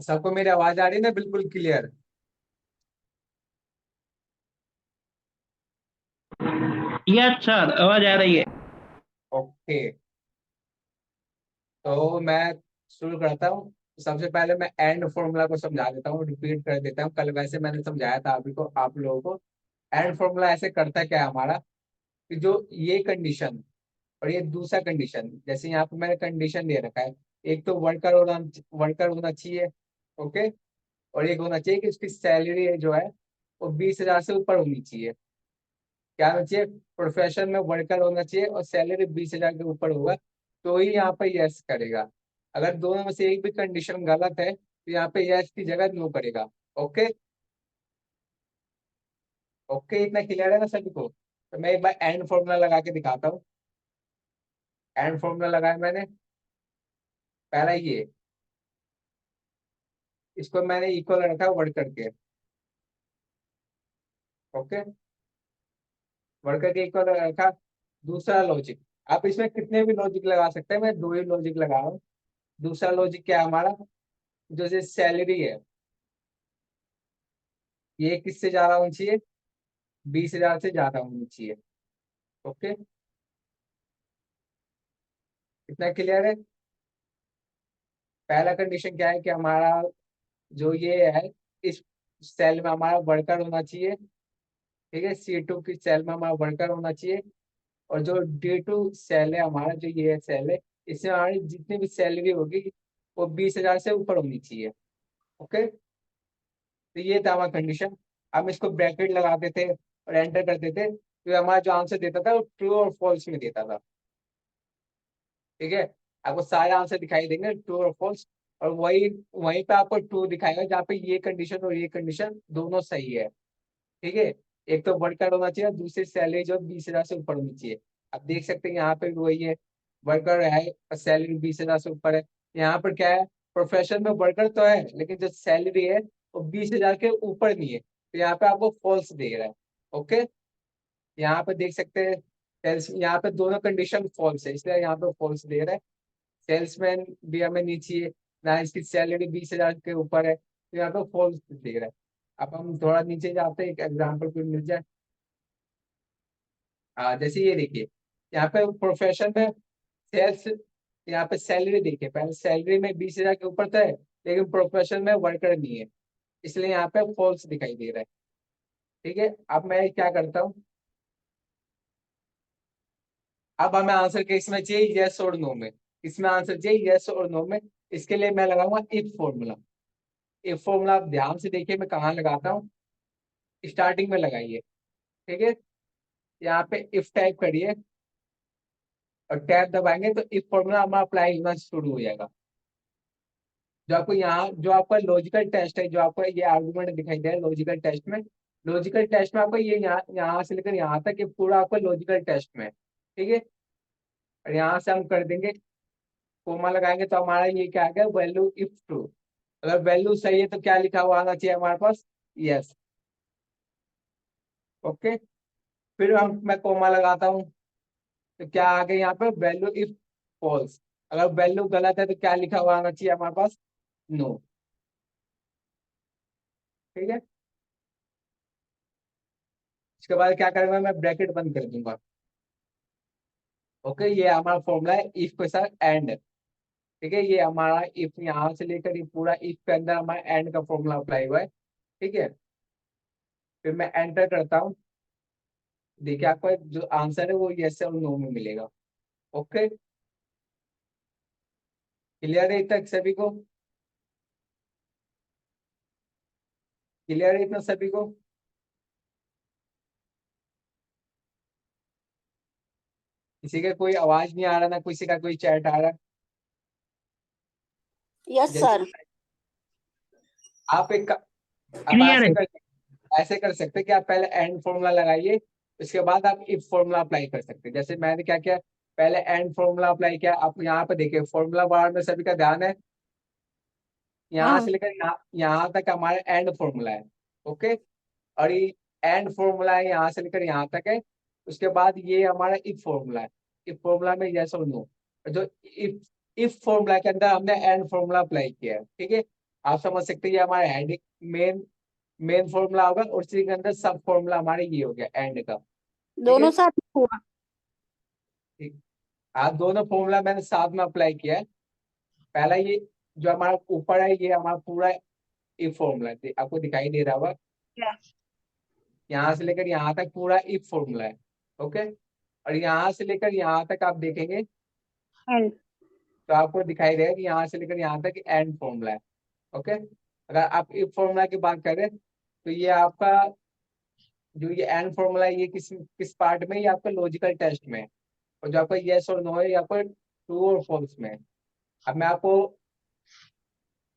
सबको मेरी आवाज आ रही है ना, बिल्कुल क्लियर? यस सर, आवाज आ रही है। ओके। तो मैं शुरू करता हूँ। सबसे पहले मैं एंड फॉर्मूला को समझा देता हूँ, रिपीट कर देता हूँ। कल वैसे मैंने समझाया था अभी को आप लोगों को। एंड फॉर्मूला ऐसे करता क्या है हमारा, कि जो ये कंडीशन और ये दूसरा कंडीशन, जैसे यहाँ पे मैंने कंडीशन दे रखा है, एक तो वर्कर होना चाहिए। ओके। और एक होना चाहिए कि उसकी सैलरी जो है वो 20,000 से ऊपर होनी चाहिए। क्या होना चाहिए? प्रोफेशन में वर्कर होना चाहिए और सैलरी 20,000 के ऊपर होगा, तो ही यहाँ पे यस करेगा। अगर दोनों में से एक भी कंडीशन गलत है तो यहाँ पे यस की जगह नो करेगा। ओके। ओके, इतना क्लियर है ना सभी को? तो मैं एक बार एंड फॉर्मूला लगा के दिखाता हूँ। एंड फॉर्मूला लगाया मैंने। पहला ये, इसको मैंने इक्वल रखा वर्कर के। ओके। वर्कर के इक्वल रखा। दूसरा लॉजिक, आप इसमें कितने भी लॉजिक लगा सकते हैं, मैं दो ही लॉजिक लगा रहा हूँ। दूसरा लॉजिक क्या है हमारा, जो सैलरी है ये किससे ज्यादा होनी चाहिए? 20,000 से ज्यादा होनी चाहिए। ओके। इतना क्लियर है? पहला कंडीशन क्या है कि हमारा जो ये है, इस सेल में हमारा वर्कर होना चाहिए। ठीक है, C2 की सेल में हमारा वर्कर होना चाहिए। और जो D2 सेल है हमारा, जो ये सेल है, इसमें हमारी जितनी भी सैलरी होगी वो 20,000 से ऊपर होनी चाहिए। ओके। तो ये था हमारा कंडीशन। हम इसको ब्रैकेट लगाते थे और एंटर करते थे, तो हमारा जो आंसर देता था वो ट्रू और फॉल्स में देता था। ठीक है। आपको सारे आंसर दिखाई देंगे, ट्रू और फॉल्स। और वही वहीं पे आपको ट्रू दिखाएगा जहाँ पे ये कंडीशन और ये कंडीशन दोनों सही है। ठीक है। एक तो वर्कर होना चाहिए, दूसरी सैलरी जो 20,000 से ऊपर होनी चाहिए। आप देख सकते हैं यहाँ पे भी वही है। वर्कर है और सैलरी 20,000 से ऊपर है। यहाँ पर क्या है, प्रोफेशन में वर्कर तो है लेकिन जो सैलरी है वो 20,000 के ऊपर नहीं है, तो यहाँ पे आपको फॉल्स दे रहा है। ओके। यहाँ पे देख सकते हैं, सेल्स यहाँ पे दोनों कंडीशन फॉल्स है, इसलिए यहाँ पे फॉल्स दे रहा है। सेल्समैन भी हमें नहीं चाहिए, ना इसकी सैलरी 20,000 के ऊपर है, तो यहाँ पे फॉल्स दे रहा है। अब हम थोड़ा नीचे जाते हैं, एक एग्जाम्पल कोई मिल जाए। जैसे ये देखिए, यहाँ पे प्रोफेशन में सेल्स, यहाँ पे सैलरी देखिए, पहले सैलरी में 20,000 के ऊपर तो है, लेकिन प्रोफेशन में वर्कर नहीं है, इसलिए यहाँ पे फॉल्स दिखाई दे रहा है। ठीक है। अब मैं क्या करता हूँ, अब हमें आंसर किस में चाहिए, यस और नो में। इसमें आंसर चाहिए यस और नो में। इसके लिए मैं लगाऊंगा इफ फॉर्मूला। इफ फॉर्मूला आप ध्यान से देखिए मैं कहाँ लगाता हूँ, स्टार्टिंग में लगाइए। ठीक है। यहाँ पे इफ टाइप करिए और टैब दबाएंगे तो इफ फॉर्मूला हमारा अप्लाई होना शुरू हो जाएगा। जो आपको यहाँ, जो आपका लॉजिकल टेस्ट है, जो आपको ये आर्गुमेंट दिखाई दे रहा है लॉजिकल टेस्ट में, लॉजिकल टेस्ट में आपको ये यहाँ से लेकर यहाँ तक ये पूरा आपका लॉजिकल टेस्ट में है। ठीक है। और यहाँ से हम कर देंगे, कोमा लगाएंगे तो हमारा ये क्या आ गया, वैल्यू इफ ट्रू। अगर वैल्यू सही है तो क्या लिखा हुआ आना चाहिए हमारे पास, यस। ओके। फिर हम मैं कोमा लगाता हूँ, तो क्या आ गया यहाँ पे, वैल्यू इफ फॉल्स। अगर वैल्यू गलत है तो क्या लिखा हुआ आना चाहिए हमारे पास, नो। ठीक है। इसके बाद क्या करूंगा, मैं ब्रैकेट बंद कर दूंगा। ओके, ये हमारा फॉर्मूला है इफ के साथ एंड। ठीक है, ये हमारा इफ यहाँ से लेकर ये पूरा इफ के अंदर हमारा एंड का फॉर्मूला अप्लाई हुआ है। ठीक है। फिर मैं एंटर करता हूँ। देखिए आपको जो आंसर है वो यस और नो में मिलेगा। ओके। क्लियर है इतना सभी को? क्लियर है इतना सभी को? किसी का कोई आवाज नहीं आ रहा, ना किसी का कोई चैट आ रहा? यस जल्दी सर। बताइए। आप एक आप क्लियर है। ऐसे कर सकते हैं कि आप पहले एंड फॉर्मूला लगाइए, उसके बाद आप इफ फॉर्मूला अप्लाई कर सकते हैं। जैसे मैंने क्या किया, पहले एंड फॉर्मूला अप्लाई किया। आप यहाँ पे देखिए फॉर्मूला बार में सभी का ध्यान है, यहाँ हाँ। से लेकर यहाँ तक हमारा एंड फॉर्मूला है। ओके। और ये एंड फॉर्मूला है, यहाँ से लेकर यहाँ तक है। उसके बाद ये हमारा इफ फॉर्मूला है। इफ फॉर्मूला में यस और नो, जो इफ फॉर्मूला के अंदर हमने एंड फॉर्मूला अप्लाई किया है। ठीक है। आप समझ सकते हैं ये हमारा हेडिंग मेन मेन फॉर्मूला होगा, और उसी के अंदर सब फॉर्मूला हमारे ये हो गया एंड का। ठीक है। दोनों साथ में हुआ। ठीक। आप दोनों फॉर्मूला मैंने साथ में अप्लाई किया है। पहला ये जो हमारा ऊपर है ये हमारा पूरा इफ फॉर्मूला है, आपको दिखाई दे रहा होगा। Yes. यहाँ से लेकर यहाँ तक पूरा इफ फॉर्मूला है। ओके। और यहाँ से लेकर यहाँ तक आप देखेंगे एंड। तो आपको दिखाई देगा कि यहाँ से लेकर यहाँ तक एंड फॉर्मूला है। ओके। अगर आप इफ फॉर्मूला की बात करें तो ये आपका जो ये एंड फॉर्मूला है ये किस किस पार्ट में, ये आपका लॉजिकल टेस्ट में है। और जो आपका यस और नो है ये आपका ट्रू और फॉल्स में है। अब मैं आपको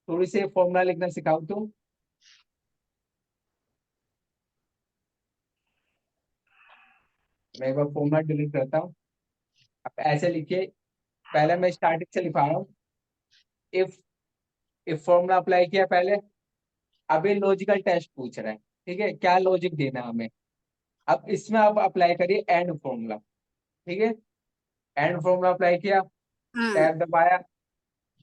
थोड़ी सी फॉर्मूला लिखना सिखाऊं तो मैं एक बार फॉर्मूला डिलीट करता हूँ। आप ऐसे लिखिए, पहले मैं स्टार्टिंग से लिखा रहा हूँ। इफ इफ फॉर्मूला अप्लाई किया पहले। अब ये लॉजिकल टेस्ट पूछ रहा है, ठीक है, क्या लॉजिक देना है हमें। अब इसमें आप अप्लाई करिए एंड फॉर्मूला। ठीक है। एंड फॉर्मूला अप्लाई किया, टैब दबाया।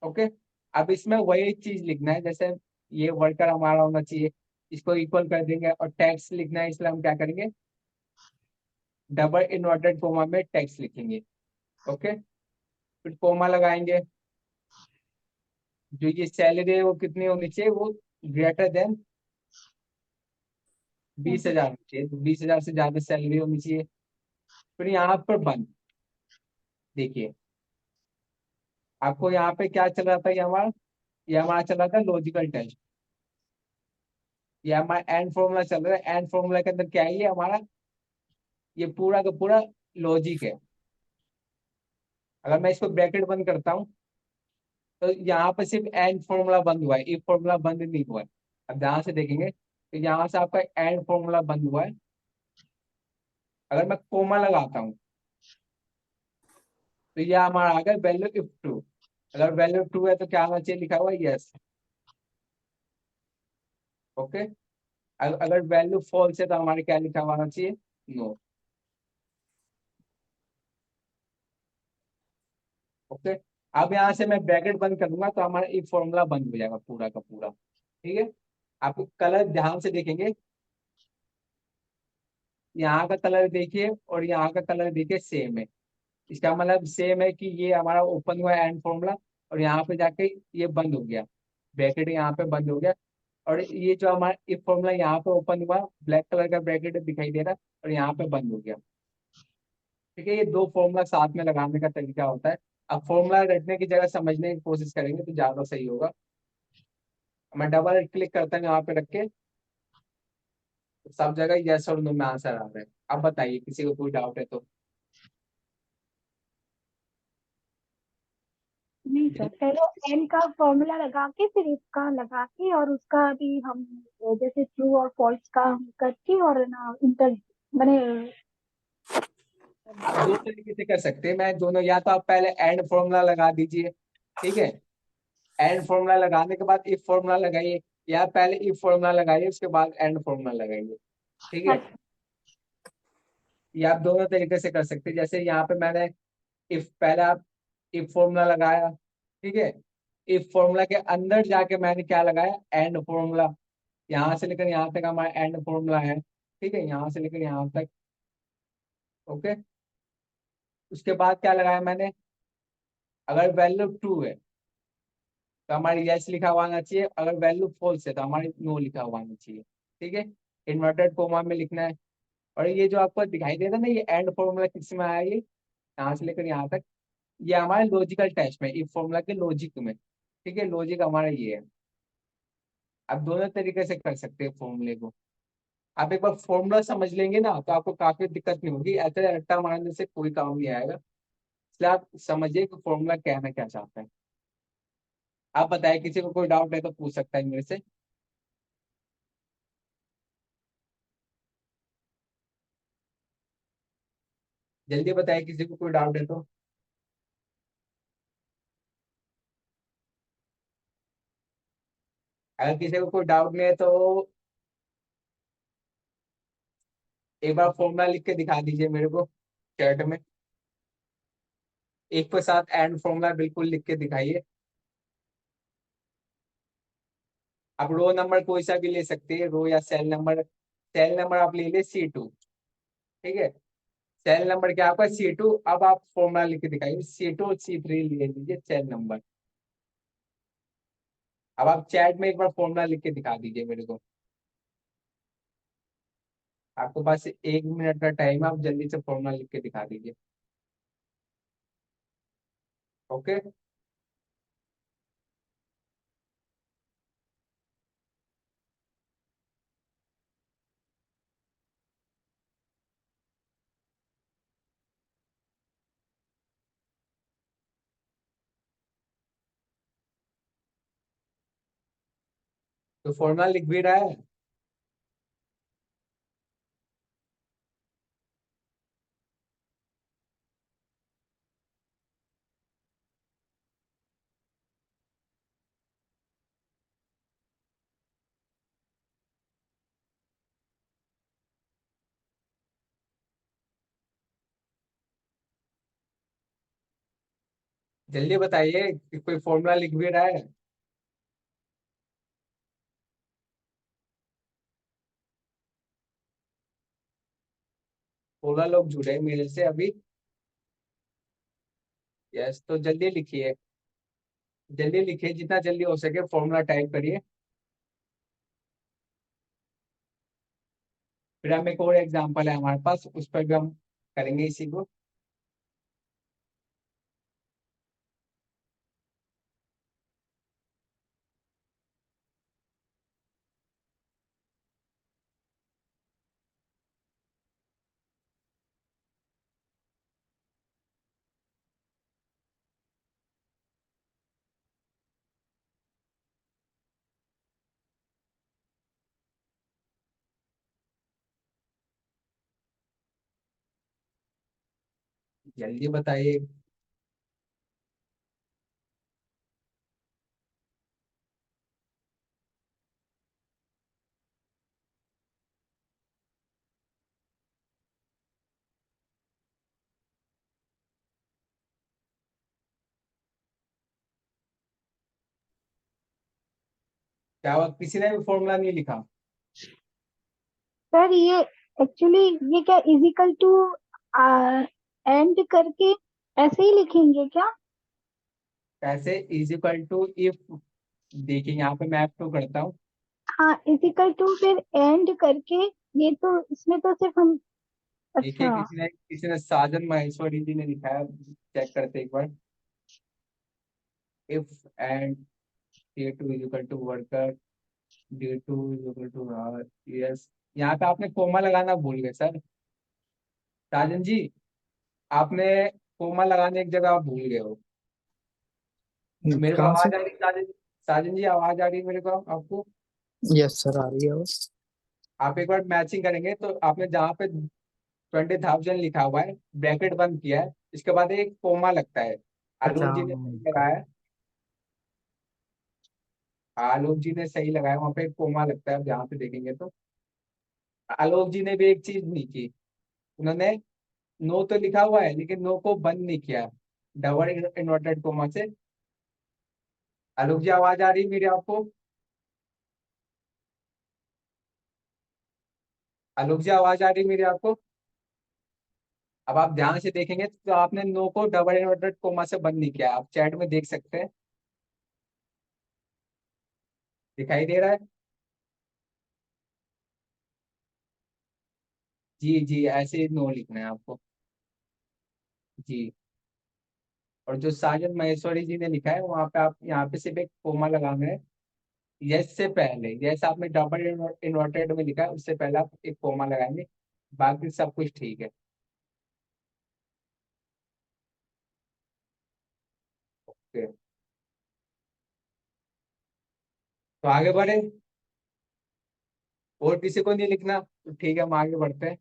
ओके। अब इसमें वही चीज लिखना है, जैसे ये वर्कर हमारा होना चाहिए, इसको इक्वल कर देंगे, और टैक्स लिखना है, इसलिए हम क्या करेंगे, डबल इन्वर्टेड कोमा में टैक्स लिखेंगे। ओके। फिर कोमा लगाएंगे। जो ये सैलरी है वो कितनी होनी चाहिए, वो ग्रेटर देन 20,000 होनी चाहिए, तो 20,000 से ज्यादा सैलरी होनी चाहिए। फिर यहाँ पर बंद। देखिए आपको यहाँ पे क्या चल रहा था, ये हमारा चल रहा था लॉजिकल टेस्ट। ये हमारा एंड फॉर्मूला चल रहा है। एंड फॉर्मूला के अंदर क्या है, ये हमारा ये पूरा का पूरा लॉजिक है। अगर मैं इसको ब्रैकेट बंद करता हूँ तो यहाँ पे सिर्फ एंड फॉर्मूला बंद हुआ है, इफ फॉर्मूला बंद नहीं हुआ है। अब ध्यान से देखेंगे तो यहाँ से आपका एंड फॉर्मूला बंद हुआ है। अगर मैं कोमा लगाता हूँ तो ये हमारा आ गया वैल्यू इफ ट्रू। अगर वैल्यू ट्रू है तो क्या आना चाहिए, लिखा हुआ है यस। ओके। अगर वैल्यू फॉल्स है तो हमारे क्या लिखा हुआ आना चाहिए, नो। ओके। अब यहाँ से मैं ब्रैकेट बंद करूंगा तो हमारा इफ फॉर्मूला बंद हो जाएगा पूरा का पूरा। ठीक है। आप कलर ध्यान से देखेंगे, यहाँ का कलर देखिए और यहाँ का कलर देखिए सेम है। इसका मतलब सेम है कि ये हमारा ओपन हुआ एंड फॉर्मूला, और यहाँ पे जाके ये बंद हो गया, ब्रैकेट यहाँ पे बंद हो गया। और ये जो हमारा इफ फॉर्मूला यहाँ पे ओपन हुआ, ब्लैक कलर का ब्रैकेट दिखाई दे रहा है, और यहाँ पे बंद हो गया। ठीक है। ये दो फॉर्मूला साथ में लगाने का तरीका होता है। अब फॉर्मूला रटने की जगह समझने की कोशिश करेंगे तो ज्यादा सही होगा। मैं डबल क्लिक करता हूँ यहाँ पे रख के, तो सब जगह यस और नो में आंसर आ रहा है। अब बताइए किसी को कोई डाउट है तो। नहीं सर, पहले एन का फॉर्मूला लगा के फिर इसका लगा के और उसका भी हम जैसे ट्रू और फॉल्स का हम करके और ना इंटर मैंने आप दो तरीके से कर सकते हैं, मैं दोनों, या तो आप पहले एंड फॉर्मूला लगा दीजिए। ठीक है। एंड फॉर्मूला लगाने के बाद इफ फॉर्मूला लगाइए, या पहले इफ फॉर्मूला लगाइए उसके बाद एंड फॉर्मूला लगाइए। ठीक है। ये आप दोनों तरीके से कर सकते हैं। जैसे यहाँ पे मैंने इफ पहले आप इफ फॉर्मूला लगाया। ठीक है। इफ फॉर्मूला के अंदर जाके मैंने क्या लगाया, एंड फॉर्मूला। यहाँ से लेकर यहाँ तक हमारा एंड फॉर्मूला है। ठीक है। यहाँ से लेकर यहाँ तक। ओके। उसके बाद क्या लगाया मैंने, अगर वैल्यू ट्रू है तो हमारी यस लिखा हुआ आना चाहिए, अगर वैल्यू फॉल्स है तो हमारी नो लिखा हुआ आना चाहिए। ठीक है। इन्वर्टेड कोमा में लिखना है। और ये जो आपको दिखाई देता है ना, ये एंड फॉर्मूला किस में आया, ये यहाँ से लेकर यहाँ तक, ये हमारे लॉजिकल टेस्ट में इफ फॉर्मूला के लॉजिक में। ठीक है। लॉजिक हमारा ये है। आप दोनों तरीके से कर सकते हैं फॉर्मूले को। आप एक बार फॉर्मूला समझ लेंगे ना तो आपको काफी दिक्कत नहीं होगी, ऐसे रट्टा मारने से कोई काम नहीं आएगा। इसलिए आप समझिए कि फॉर्मूला कहना क्या चाहता है। आप बताएं, किसी को कोई डाउट है तो पूछ सकता है मेरे से। जल्दी बताएं किसी को कोई डाउट है तो। अगर किसी को कोई डाउट नहीं है तो एक बार फॉर्मूला लिख के दिखा दीजिए मेरे को चैट में। एक के साथ एंड फॉर्मूला बिल्कुल लिख के दिखाइए। आप रो नंबर कोई सा भी ले सकते हैं, रो या सेल नंबर आप ले ले C2। ठीक है, सेल नंबर क्या आपका C2। अब आप फॉर्मूला लिख के दिखाइए, C2 C3 ले लीजिए सेल नंबर। अब आप चैट में एक बार फॉर्मूला लिख के दिखा दीजिए मेरे को। आपके पास 1 मिनट का टाइम है, आप जल्दी से फॉर्मूला लिख के दिखा दीजिए। ओके। तो फॉर्मूला लिख भी रहा है। जल्दी बताइए कि कोई फॉर्मूला लिख भी रहा है। 16 लोग जुड़े हैं मेरे से अभी। यस, तो जल्दी लिखिए, जल्दी लिखिए, जितना जल्दी हो सके फॉर्मूला टाइप करिए। फिर हम एक और एग्जांपल है हमारे पास, उस पर भी हम करेंगे इसी को। जल्दी बताइए। क्या हुआ, किसी ने भी फॉर्मूला नहीं लिखा? सर ये एक्चुअली ये क्या इजिकल टू एंड करके ऐसे ही लिखेंगे क्या? कैसे इज इक्वल टू इफ? देखिए यहाँ पे मैं F2 करता हूँ। हाँ, इजिकल टू फिर एंड करके। ये तो इसमें तो सिर्फ हम। देखिए अच्छा। किसी ने साजन माहेश्वरी जी ने लिखा है, चेक करते एक बार। If and A2 is equal to worker, D2 is equal to R। Yes, यहाँ पे आपने कोमा लगाना भूल गए सर। साजन जी, आपने कोमा लगाने एक जगह आप भूल गए हो। मेरे को कहाँ से? आवाज आ रही है साजन? साजन जी आवाज आ रही है मेरे को आपको? यस सर, आ रही है वो। आप एक बार मैचिंग करेंगे तो आपने जहाँ पे 20,000 लिखा हुआ है, ब्रैकेट बंद किया है, इसके बाद एक कोमा लगता है। अच्छा, आलोक जी ने सही लगाया है। आलोक जी ने सही लगाया, वहां पे एक कोमा लगता है, आप जहाँ पे देखेंगे तो। आलोक जी ने भी एक चीज नहीं की, उन्होंने नो तो लिखा हुआ है लेकिन नो को बंद नहीं किया डबल इन्वर्टेड कोमा से। आलोक जी आवाज आ रही है मेरी आपको? आलोक जी आवाज आ रही है मेरी आपको? अब आप ध्यान से देखेंगे तो आपने नो को डबल इन्वर्टेड कोमा से बंद नहीं किया, आप चैट में देख सकते हैं। दिखाई दे रहा है? जी जी, ऐसे ही नो लिखना है आपको। जी। और जो साजन महेश्वरी जी ने लिखा है वहां पे आप यहाँ पे सिर्फ एक कोमा लगाना है। यस से पहले, जैसे आपने डबल इन्वर्टेड में लिखा है उससे पहले आप एक कोमा लगाएंगे। बाकी सब कुछ ठीक है। ओके, तो आगे बढ़े। और किसी को नहीं लिखना तो ठीक है, हम आगे बढ़ते हैं।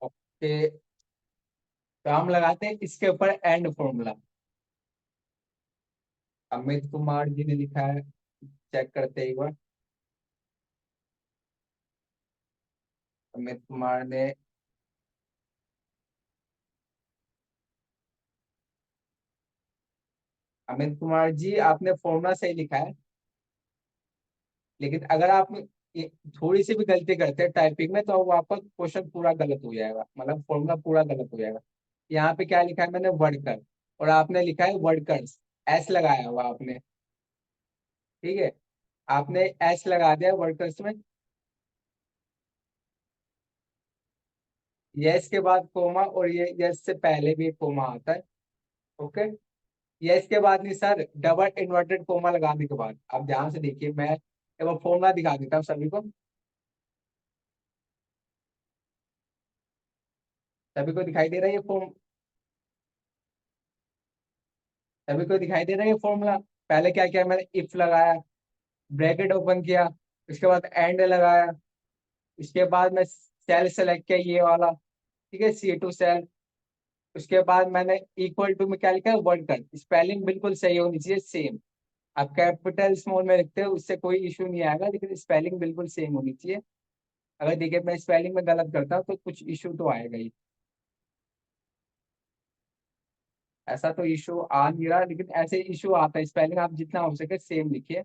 ओके, तो हम लगाते हैं इसके ऊपर एंड फॉर्मूला। अमित कुमार जी ने लिखा है, चेक करते हैं एक बार। अमित कुमार ने अमित कुमार जी, आपने फॉर्मूला सही लिखा है, लेकिन अगर आप ये थोड़ी सी भी गलती करते हैं टाइपिंग में तो वो आपका क्वेश्चन पूरा गलत हो जाएगा, मतलब फॉर्मूला पूरा गलत हो जाएगा। यहाँ पे क्या लिखा है मैंने, वर्कर, और आपने लिखा है वर्कर्स, एस लगाया हुआ आपने। ठीक है, आपने एस लगा दिया वर्कर्स में। यस के बाद कोमा, और ये यस से पहले भी एक कोमा आता है। ओके, यस के बाद नहीं सर, डबल इन्वर्टेड कोमा लगाने के बाद, आप ध्यान से देखिए, मैं एक बार फॉर्मूला दिखा देता हूँ सभी को। सभी को दिखाई दे रहा है ये फॉर्म? सभी को दिखाई दे रहा है ये फॉर्मूला? पहले क्या किया मैंने, इफ लगाया, ब्रैकेट ओपन किया, उसके बाद एंड लगाया, उसके बाद मैं सेल सेलेक्ट किया ये वाला, ठीक है, C2 सेल। उसके बाद मैंने इक्वल टू में क्या लिखा है, वर्ड कर, स्पेलिंग बिल्कुल सही होनी चाहिए, सेम। आप कैपिटल स्मॉल में लिखते हो उससे कोई इशू नहीं आएगा, लेकिन स्पेलिंग बिल्कुल सेम होनी चाहिए। अगर देखिए मैं स्पेलिंग में गलत करता हूँ तो कुछ इशू तो आएगा ही। ऐसा तो इशू आ नहीं रहा, लेकिन ऐसे इशू आता है, स्पेलिंग आप जितना हो सके सेम लिखिए।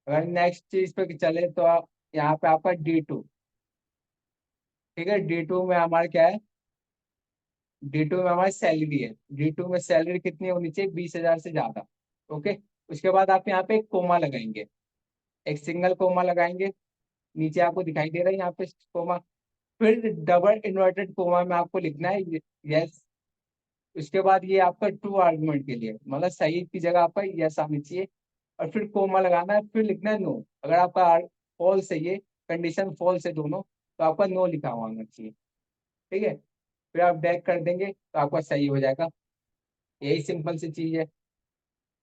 अगर नेक्स्ट चीज पे चले तो आप यहाँ पे आपका D2, ठीक है, D2 में हमारा क्या है, D2 में हमारी सैलरी है। D2 में सैलरी कितनी होनी चाहिए, 20,000 से ज्यादा। ओके, उसके बाद आप यहाँ पे एक कोमा लगाएंगे, एक सिंगल कोमा लगाएंगे, नीचे आपको दिखाई दे रहा है यहाँ पे कोमा। फिर डबल इन्वर्टेड कोमा में आपको लिखना है यस। उसके बाद ये आपका ट्रू आर्गुमेंट के लिए, मतलब सही की जगह आपका यस आनी चाहिए, और फिर कोमा लगाना है, फिर लिखना है नो। अगर आपका फॉल्स है, ये कंडीशन फॉल्स है दोनों, तो आपका नो लिखा हुआ आना चाहिए। ठीक है, फिर आप बैक कर देंगे तो आपका सही हो जाएगा। यही सिंपल सी चीज है।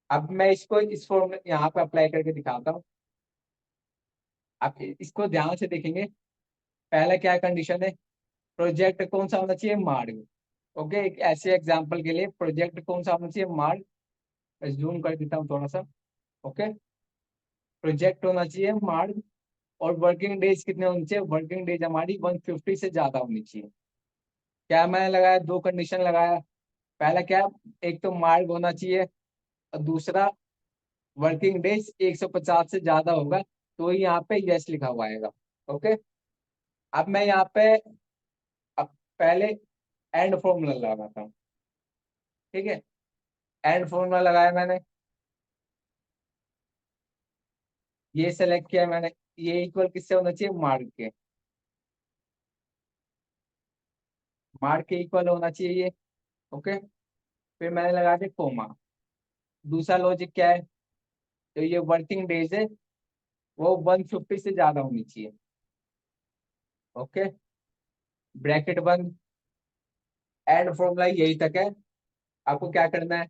अब मैं इसको इस फॉर्म में यहाँ पे अप्लाई करके दिखाता हूँ। आप इसको ध्यान से देखेंगे। पहला क्या कंडीशन है, प्रोजेक्ट कौन सा होना चाहिए, मार्ग। ओके, एक ऐसे एग्जांपल के लिए प्रोजेक्ट कौन सा होना चाहिए, मार्ग। मैं जूम कर देता हूँ थोड़ा सा। ओके, प्रोजेक्ट होना चाहिए मार्ग, और वर्किंग डेज कितने होनी चाहिए, वर्किंग डेज हमारी 150 से ज्यादा होनी चाहिए। क्या मैंने लगाया, दो कंडीशन लगाया। पहला क्या, एक तो मार्ग होना चाहिए, और दूसरा वर्किंग डेज 150 से ज्यादा होगा, तो ही यहाँ पे यस लिखा हुआ आएगा। ओके, अब मैं यहाँ पे अब पहले एंड फॉर्मूला लगाता हूँ। ठीक है, एंड फॉर्मूला लगाया मैंने, ये सेलेक्ट किया मैंने, ये इक्वल किससे होना चाहिए, मार्क के, मार्क के इक्वल होना चाहिए ये। ओके, फिर मैंने लगा दिया कोमा। दूसरा लॉजिक क्या है, तो ये वर्किंग डेज है, वो 150 से ज्यादा होनी चाहिए। ओके, ब्रैकेट बंद, एंड फॉर्मूला यही तक है। आपको क्या करना है,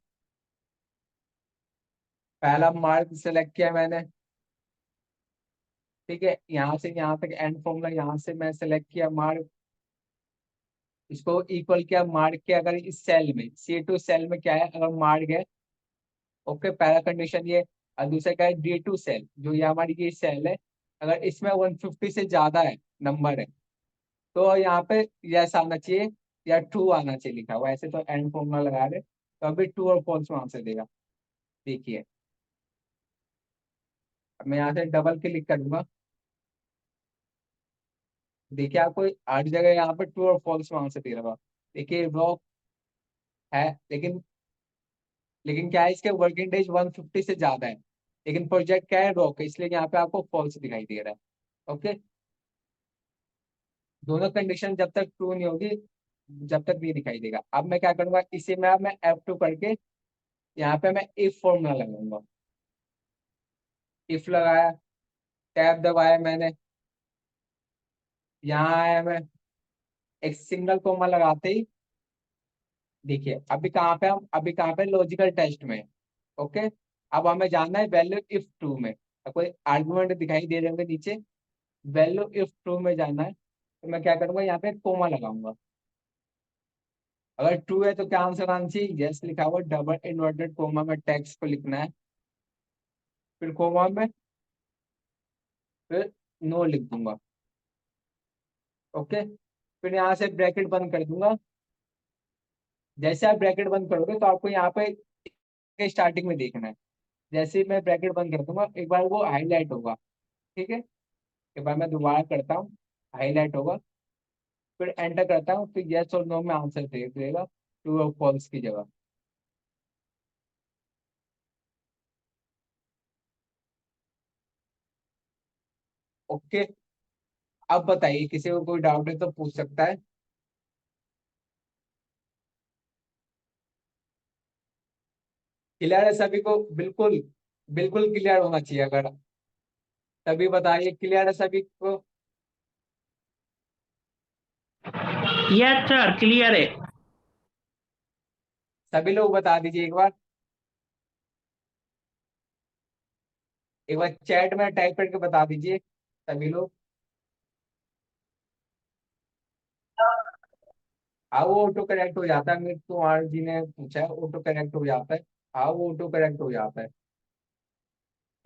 पहला मार्क सेलेक्ट किया मैंने, ठीक है, यहाँ से यहाँ तक एंड फॉर्मूला, यहाँ से मैं सेलेक्ट किया मार्क, इसको इक्वल किया मार्क के, अगर इस सेल में C2 सेल में क्या है, अगर मार्क है, ओके, पहला कंडीशन ये। और दूसरा क्या है, D2 सेल, जो ये हमारी ये सेल है, अगर इसमें 150 से ज्यादा है नंबर है, तो यहाँ पे यस आना चाहिए या ट्रू आना चाहिए लिखा हुआ, ऐसे तो एंड फॉर्मूला लगा रहे, तो अभी ट्रू और फॉल्स में आंसर देगा। देखिए, अब मैं यहाँ से डबल क्लिक करूंगा, देखिए आपको हर जगह यहाँ पे ट्रू और फॉल्स में आंसर दे रहा होगा। देखिए रॉक है, लेकिन क्या है, इसके वर्किंग डेज 150 से ज्यादा है, लेकिन प्रोजेक्ट क्या है, रॉक है, इसलिए यहाँ पे आपको फॉल्स दिखाई दे रहा है। ओके, दोनों कंडीशन जब तक ट्रू नहीं होगी, जब तक नहीं दिखाई देगा। अब मैं क्या करूंगा, इसी में अब मैं F2 करके यहाँ पे मैं इफ फॉर्मूला लगाऊंगा। इफ लगाया, टैब दबाया मैंने, यहाँ आया मैं, एक सिंगल कोमा लगाते ही, देखिए अभी कहाँ पे, हम अभी कहाँ पे, लॉजिकल टेस्ट में। ओके, अब हमें जानना है वैल्यू इफ ट्रू में, अब कोई आर्गुमेंट दिखाई दे रहे होंगे नीचे, वैल्यू इफ ट्रू में जानना है, तो मैं क्या करूंगा, यहाँ पे कोमा लगाऊंगा। अगर ट्रू है तो क्या आंसर आना चाहिए, यस लिखा हुआ, डबल इन्वर्टेड कोमा में टेक्स्ट को लिखना है, फिर कोमा में, फिर नो लिख दूंगा। ओके, फिर यहाँ से ब्रैकेट बंद कर दूंगा, जैसे आप ब्रैकेट बंद करोगे तो आपको यहाँ पे स्टार्टिंग में देखना है। जैसे ही मैं ब्रैकेट बंद कर दूंगा एक बार वो हाईलाइट होगा, ठीक है। एक बार मैं दोबारा करता हूँ, हाईलाइट होगा, फिर एंटर करता हूँ, फिर यस और नो में आंसर दे देगा ट्रू और फॉल्स की जगह। ओके, अब बताइए किसी को कोई डाउट है तो पूछ सकता है। क्लियर है सभी को? बिल्कुल बिल्कुल क्लियर होना चाहिए। अगर तभी बताइए, क्लियर है सभी को? यस सर, क्लियर है। सभी लोग बता दीजिए एक बार चैट में टाइप करके बता दीजिए सभी लोग। हाँ वो ऑटो करेक्ट हो जाता है, अमित कुमार जी ने पूछा है, ऑटो करेक्ट हो जाता है। हाँ वो ऑटो करेक्ट हो जाता है,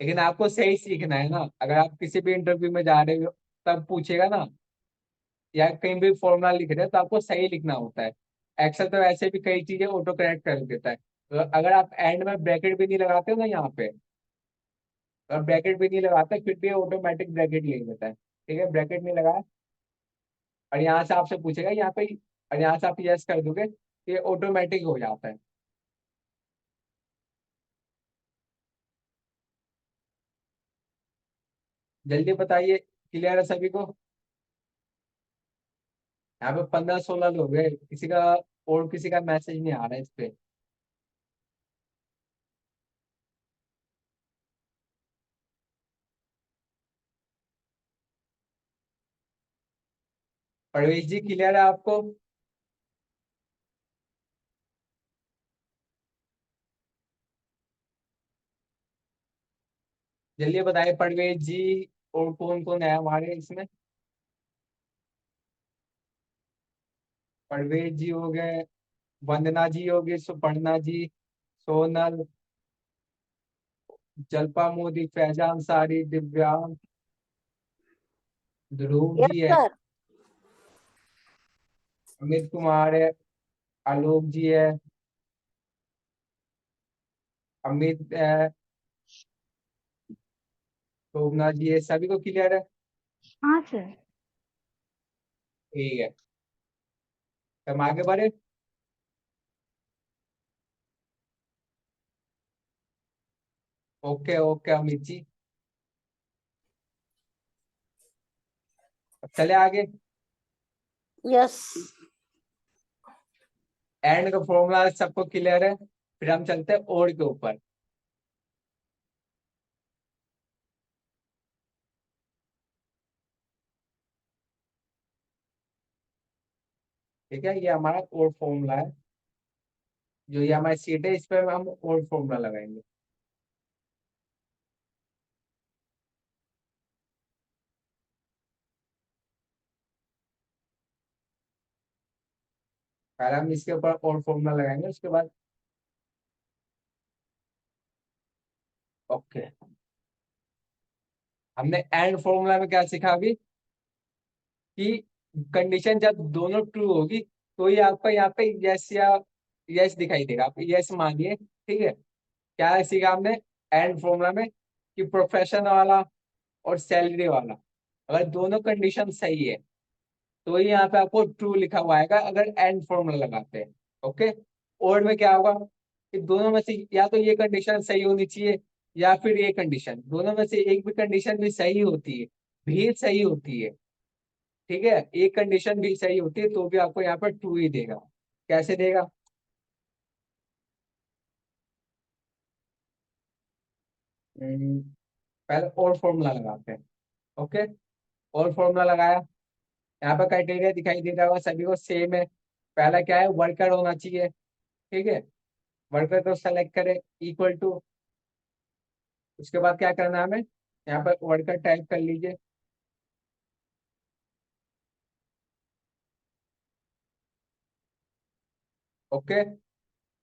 लेकिन आपको सही सीखना है ना। अगर आप किसी भी इंटरव्यू में जा रहे हो तब पूछेगा ना, या कहीं भी फॉर्मूला लिख रहे हो तो आपको सही लिखना होता है। एक्सेल तो वैसे भी कई चीजें ऑटो करेक्ट कर देता है। तो अगर आप एंड में ब्रैकेट भी नहीं लगाते हो ना यहाँ पे, और ब्रैकेट भी नहीं लगाते फिर भी ऑटोमेटिक ब्रैकेट ले लेता है। ठीक है, ब्रैकेट नहीं लगाया और यहाँ से आपसे पूछेगा यहाँ पे, और यहाँ से आप यस कर दोगे, ये ऑटोमेटिक हो जाता है। जल्दी बताइए, क्लियर है सभी को? यहाँ पे 15-16 लोग हैं, किसी का और किसी का मैसेज नहीं आ रहा है इस पे। परवेश जी क्लियर है आपको? जल्दी बताइए परवेश जी, और कौन कौन है हमारे इसमें? परवेश जी हो गए, वंदना जी होगी, सुपर्णा जी, सोनल, जल्पा मोदी, फैजान सारी, दिव्यांग, ध्रुव यस जी है, सर। अमित कुमार है, आलोक जी है, अमित है, शोभना जी है। सभी को क्लियर है? हाँ सर। ठीक है, तो हम आगे बढ़े। ओके ओके अमित जी, अब चले आगे। यस। एंड का फॉर्मूला सबको क्लियर है, फिर हम चलते हैं और के ऊपर। ठीक है, ये हमारा और फॉर्मूला है, जो ये हमारी सीट है इस पे हम और फॉर्मूला लगाएंगे। पहले हम इसके ऊपर और फॉर्मूला लगाएंगे, उसके बाद ओके। हमने एंड फॉर्मूला में क्या सीखा अभी, कि कंडीशन जब दोनों ट्रू होगी तो ये आपका यहाँ पे यस या यस दिखाई देगा, आप यस मानिए। ठीक है, क्या सीखा हमने एंड फॉर्मूला में, कि प्रोफेशन वाला और सैलरी वाला, अगर दोनों कंडीशन सही है तो ये यहाँ पे आपको ट्रू लिखा हुआ आएगा अगर एंड फॉर्मूला लगाते हैं। ओके, और में क्या होगा कि दोनों में से या तो ये कंडीशन सही होनी चाहिए, या फिर ये कंडीशन, दोनों में से एक भी कंडीशन भी सही होती है, भी सही होती है। ठीक है, एक कंडीशन भी सही होती है तो भी आपको यहाँ पर ट्रू ही देगा। कैसे देगा? हम्म, पहले और फॉर्मूला लगाते हैं। ओके, और फॉर्मूला लगाया, यहाँ पर क्राइटेरिया दिखाई दे रहा होगा सभी को, सेम है। पहला क्या है, वर्कर होना चाहिए। ठीक है, वर्कर को सेलेक्ट करें, इक्वल टू, उसके बाद क्या करना है हमें, यहाँ पर वर्कर टाइप कर लीजिए। ओके,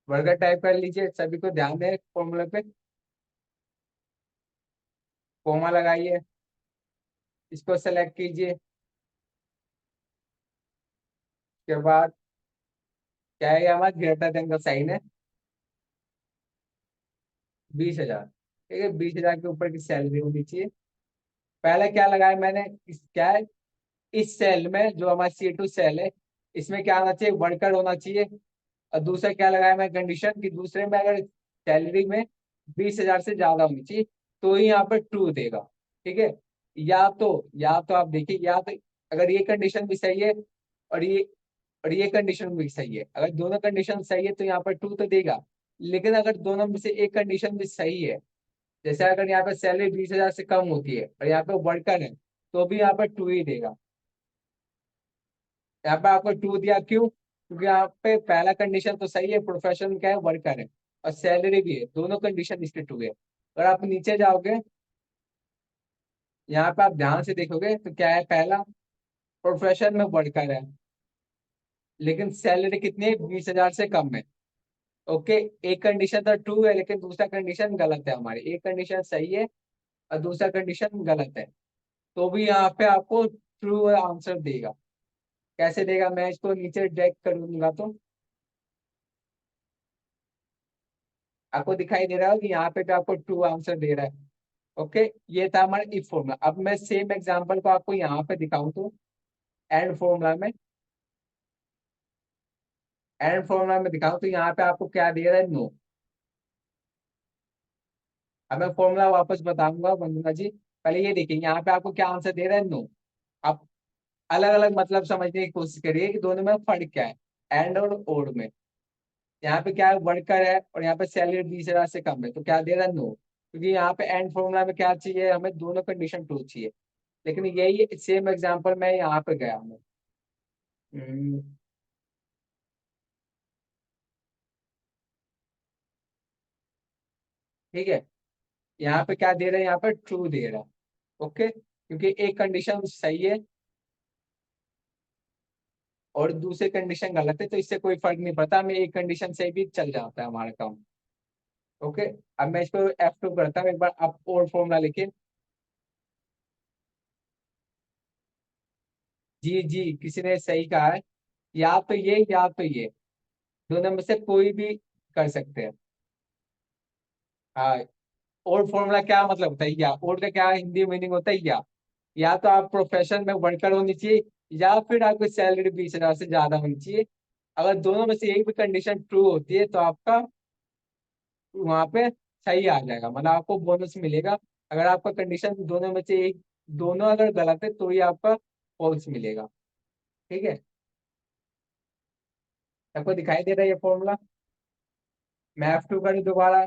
वर्कर टाइप कर लीजिए, सभी को ध्यान दें फॉर्मूले पे, कोमा लगाइए, इसको सेलेक्ट कीजिए। उसके बाद क्या है, हमारा ग्रेटर देन का साइन है 20,000। ठीक है, 20,000 के ऊपर की सैलरी होनी चाहिए। पहले क्या लगाया मैंने, क्या है, इस सेल में जो हमारा C2 सेल है, इसमें क्या आना चाहिए, वर्कर होना चाहिए। और दूसरा क्या लगाया मैं कंडीशन, कि दूसरे में अगर सैलरी में 20,000 से ज्यादा होनी चाहिए तो ही यहाँ पर ट्रू देगा। ठीक है, या तो आप देखिए, या तो अगर ये कंडीशन भी सही है और ये कंडीशन भी सही है, अगर दोनों कंडीशन सही है तो यहाँ पर ट्रू तो देगा। लेकिन अगर दोनों में से एक कंडीशन भी सही है, जैसे अगर यहाँ पे सैलरी 20,000 से कम होती है और यहाँ पे वर्कर है, तो भी यहाँ पर ट्रू ही देगा। यहाँ पे आपको ट्रू दिया, क्यों? क्योंकि यहाँ पे पहला कंडीशन तो सही है, प्रोफेशन क्या है, वर्कर है, और सैलरी भी है, दोनों कंडीशन इसके ट्रू है। अगर आप नीचे जाओगे, यहाँ पे आप ध्यान से देखोगे तो क्या है, पहला प्रोफेशन में वर्कर है, लेकिन सैलरी कितनी है, 20,000 से कम है। ओके, एक कंडीशन तो ट्रू है लेकिन दूसरा कंडीशन गलत है हमारी, एक कंडीशन सही है और दूसरा कंडीशन गलत है, तो भी यहाँ पे आपको ट्रू आंसर देगा। कैसे देगा, मैं इसको नीचे ड्रैग करूंगा तो आपको दिखाई दे रहा है कि यहाँ पे भी आपको ट्रू आंसर दे रहा है। ओके, ये था हमारा इफ फॉर्मूला। अब मैं सेम एग्जांपल को आपको यहाँ पे दिखाऊं तो एंड फॉर्मूला में दिखाऊं तो यहाँ पे आपको क्या दे रहा है, नो। अब मैं फॉर्मूला वापस बताऊंगा वंदना जी, पहले ये देखिए यहाँ पे आपको क्या आंसर दे रहा है, नो। आप अलग अलग मतलब समझने की कोशिश करिए कि दोनों में फर्क क्या है, एंड और में। यहाँ पे क्या है, वर्कर है और यहाँ पे सैलरी 20,000 से कम है, तो क्या दे रहा है, नो। क्योंकि यहाँ पे एंड फॉर्मूला में क्या चाहिए, हमें दोनों कंडीशन ट्रू चाहिए। लेकिन यही सेम एग्जांपल मैं यहाँ पे गया हूँ। हम्म, ठीक है, यहाँ पे क्या दे रहा है, यहाँ पे ट्रू दे रहा है। ओके, क्योंकि एक कंडीशन सही है और दूसरी कंडीशन गलत है, तो इससे कोई फर्क नहीं पड़ता, हमें एक कंडीशन से भी चल जाता है हमारा काम। ओके, अब मैं इसको F2 करता हूँ, एक बार आप और फॉर्मूला लिखिए। जी जी, किसी ने सही कहा है, या तो ये दोनों में से कोई भी कर सकते हैं। हाँ, और फॉर्मूला क्या मतलब होता है, और का क्या हिंदी मीनिंग होता है, या तो आप प्रोफेशन में वर्कर होनी चाहिए, या फिर आपकी सैलरी 20,000 से ज्यादा होनी चाहिए। अगर दोनों में से एक भी कंडीशन ट्रू होती है तो आपका वहां पे सही आ जाएगा, मतलब आपको बोनस मिलेगा। अगर आपका कंडीशन दोनों में से एक, दोनों अगर गलत है तो ही आपका फॉल्स मिलेगा। ठीक है, आपको दिखाई दे रहा है ये फॉर्मूला? मैं F2 करूँ दोबारा,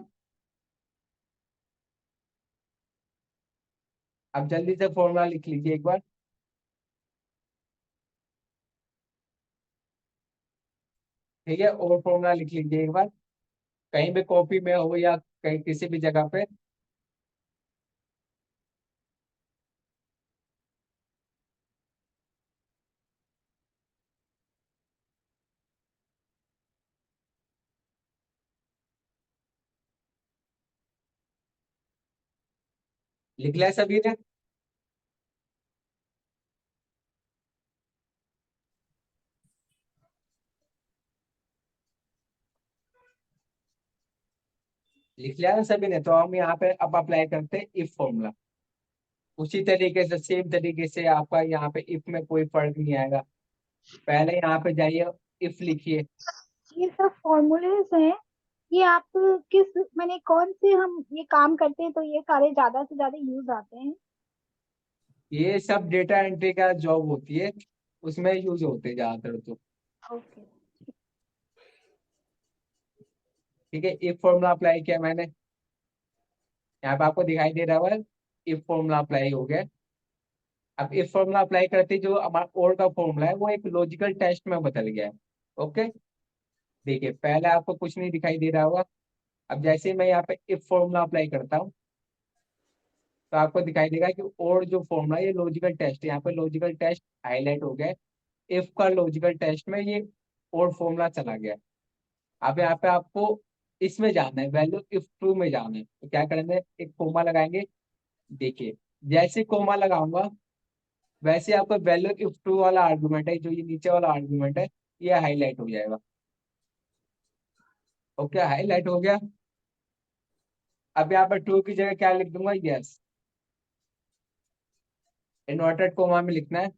आप जल्दी से फॉर्मूला लिख लीजिए एक बार। ठीक है, और फॉर्मूला लिख लीजिए एक बार, कहीं भी कॉपी में हो या कहीं किसी भी जगह पे। लिख लिया सभी ने? लिख लिया ना सभी ने, तो हम यहाँ पे अब अप्लाई करते हैं इफ फॉर्मूला। उसी तरीके से, सेम तरीके से आपका यहाँ पे इफ में कोई फर्क नहीं आएगा। पहले यहाँ पे जाइए, इफ लिखिए। ये सब फॉर्मूलेज हैं, ये आप किस मैंने कौन से हम ये काम करते हैं तो ये सारे ज्यादा से ज्यादा यूज आते हैं? ये सब डेटा एंट्री का जॉब होती है, उसमें यूज होते हैं ज्यादातर तो। ओके। ठीक है, इफ फॉर्मूला अप्लाई किया मैंने, यहाँ पे आपको दिखाई दे रहा है, इफ फॉर्मूला अप्लाई हो गया। अब इफ फॉर्मूला अप्लाई करते जो हमारा और का फॉर्मूला है वो एक लॉजिकल टेस्ट में बदल गया है। ओके, देखिए पहले आपको कुछ नहीं दिखाई दे रहा होगा। अब जैसे ही मैं यहाँ पे इफ फॉर्मूला अप्लाई करता हूँ तो आपको दिखाई देगा कि और जो फॉर्मूला, ये लॉजिकल टेस्ट, यहाँ पे लॉजिकल टेस्ट हाईलाइट हो गया। इफ का लॉजिकल टेस्ट में ये और फॉर्मूला चला गया। अब यहाँ पे आपको इसमें जाना है, वैल्यू इफ ट्रू में जाना है, तो क्या करेंगे, एक कोमा लगाएंगे। देखिए, जैसे कोमा लगाऊंगा वैसे आपका वैल्यू इफ ट्रू वाला आर्गुमेंट है, जो ये नीचे वाला आर्गुमेंट है, ये हाईलाइट हो जाएगा। ओके, हाईलाइट हो गया। अब यहाँ पर ट्रू की जगह क्या लिख दूंगा? यस। इन्वर्टेड कोमा में लिखना है,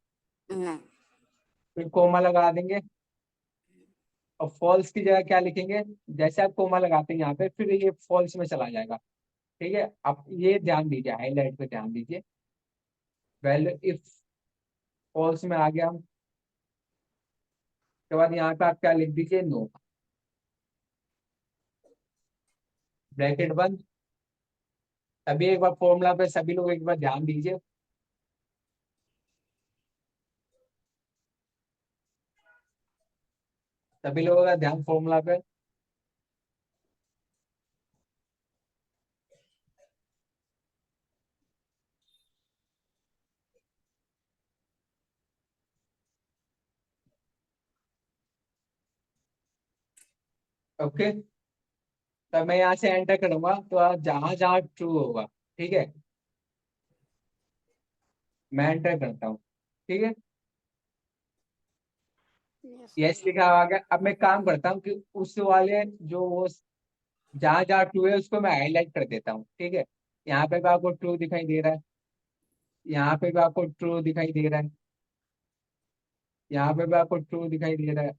नहीं। फिर कोमा लगा देंगे। और फॉल्स की जगह क्या लिखेंगे? जैसे आप कोमा लगाते हैं यहाँ पे, फिर ये फॉल्स में चला जाएगा। ठीक है, आप ये ध्यान दीजिए, हाईलाइट पे ध्यान दीजिए। वैल्यू इफ फॉल्स में आ गया, उसके बाद यहाँ पे आप क्या लिख दीजिए? नो। ब्रैकेट बंद। अभी एक बार फॉर्मूला पे सभी लोग एक बार ध्यान दीजिए। सभी लोगों का ध्यान फॉर्मूला पे। ओके, तो मैं यहाँ से एंटर करूंगा, तो जहां जहां ट्रू होगा, ठीक है, मैं एंटर करता हूँ। ठीक है, Yes. यस लिखा आ गया। अब मैं काम करता हूँ कि उस वाले जो वो जहां जहां ट्रू है उसको मैं हाईलाइट कर देता हूँ। ठीक है, यहाँ पे भी आपको ट्रू दिखाई दे रहा है, यहाँ पे भी आपको ट्रू दिखाई दे रहा है, यहाँ पे भी आपको ट्रू दिखाई दे रहा है।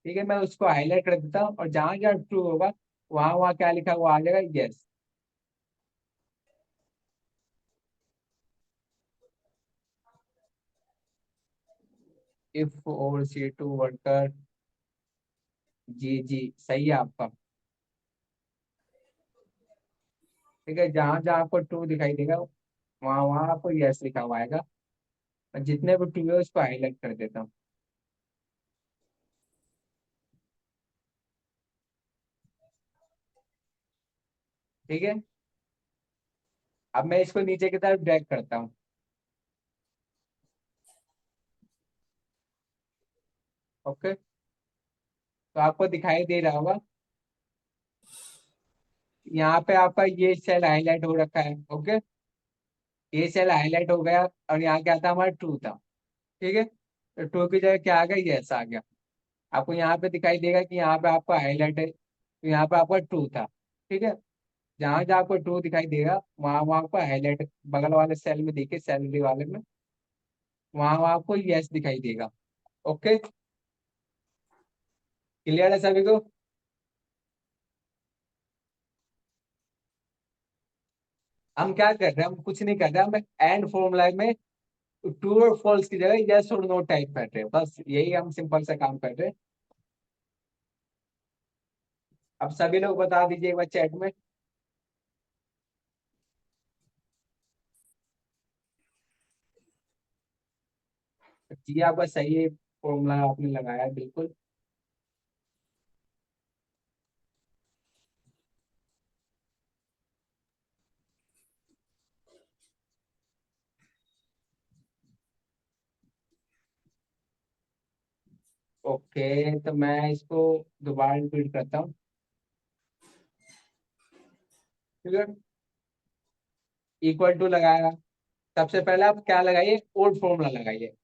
ठीक है, मैं उसको हाईलाइट कर देता हूँ, और जहां जहां ट्रू होगा वहां वहां क्या लिखा हुआ आ जाएगा? यस। इफ और सी टू वर्कर, जी जी सही है आपका। ठीक है, जहां जहां आपको ट्रू दिखाई देगा वहां वहां आपको यस लिखा हुआ आएगा। और जितने भी ट्रू है उसको हाईलाइट कर देता हूँ। ठीक है, अब मैं इसको नीचे की तरफ ड्रैग करता हूँ। ओके, तो आपको दिखाई दे रहा होगा, यहाँ पे आपका ये सेल हाईलाइट हो रखा है। ओके, ये सेल हाईलाइट हो गया, और यहाँ क्या था? हमारा ट्रू था। ठीक है, तो ट्रू की जगह क्या आ गया? यस आ गया। आपको यहाँ पे दिखाई देगा कि यहाँ पे आपका हाईलाइट है, तो यहाँ पे आपका ट्रू था। ठीक है, जहां जहां आपको ट्रू दिखाई देगा वहां वहां आपको हाईलाइट, बगल वाले सेल में देखिए, सैलरी वाले में, वहां वहां आपको यस दिखाई देगा। ओके, क्लियर है सभी को? हम क्या कर रहे हैं? हम कुछ नहीं कर रहे, हम एंड फॉर्मूला में ट्रू और फॉल्स की जगह यस और नो टाइप कर रहे हैं, बस यही हम सिंपल सा काम कर रहे हैं। अब सभी लोग बता दीजिए एक बार चैट में। जी आपका सही है, फॉर्मूला आपने लगाया है, बिल्कुल। ओके, तो मैं इसको दोबारा रिपीट करता हूँ। ठीक है, इक्वल टू लगाया। सबसे पहले आप क्या लगाइए? ओल्ड फॉर्मूला लगाइए।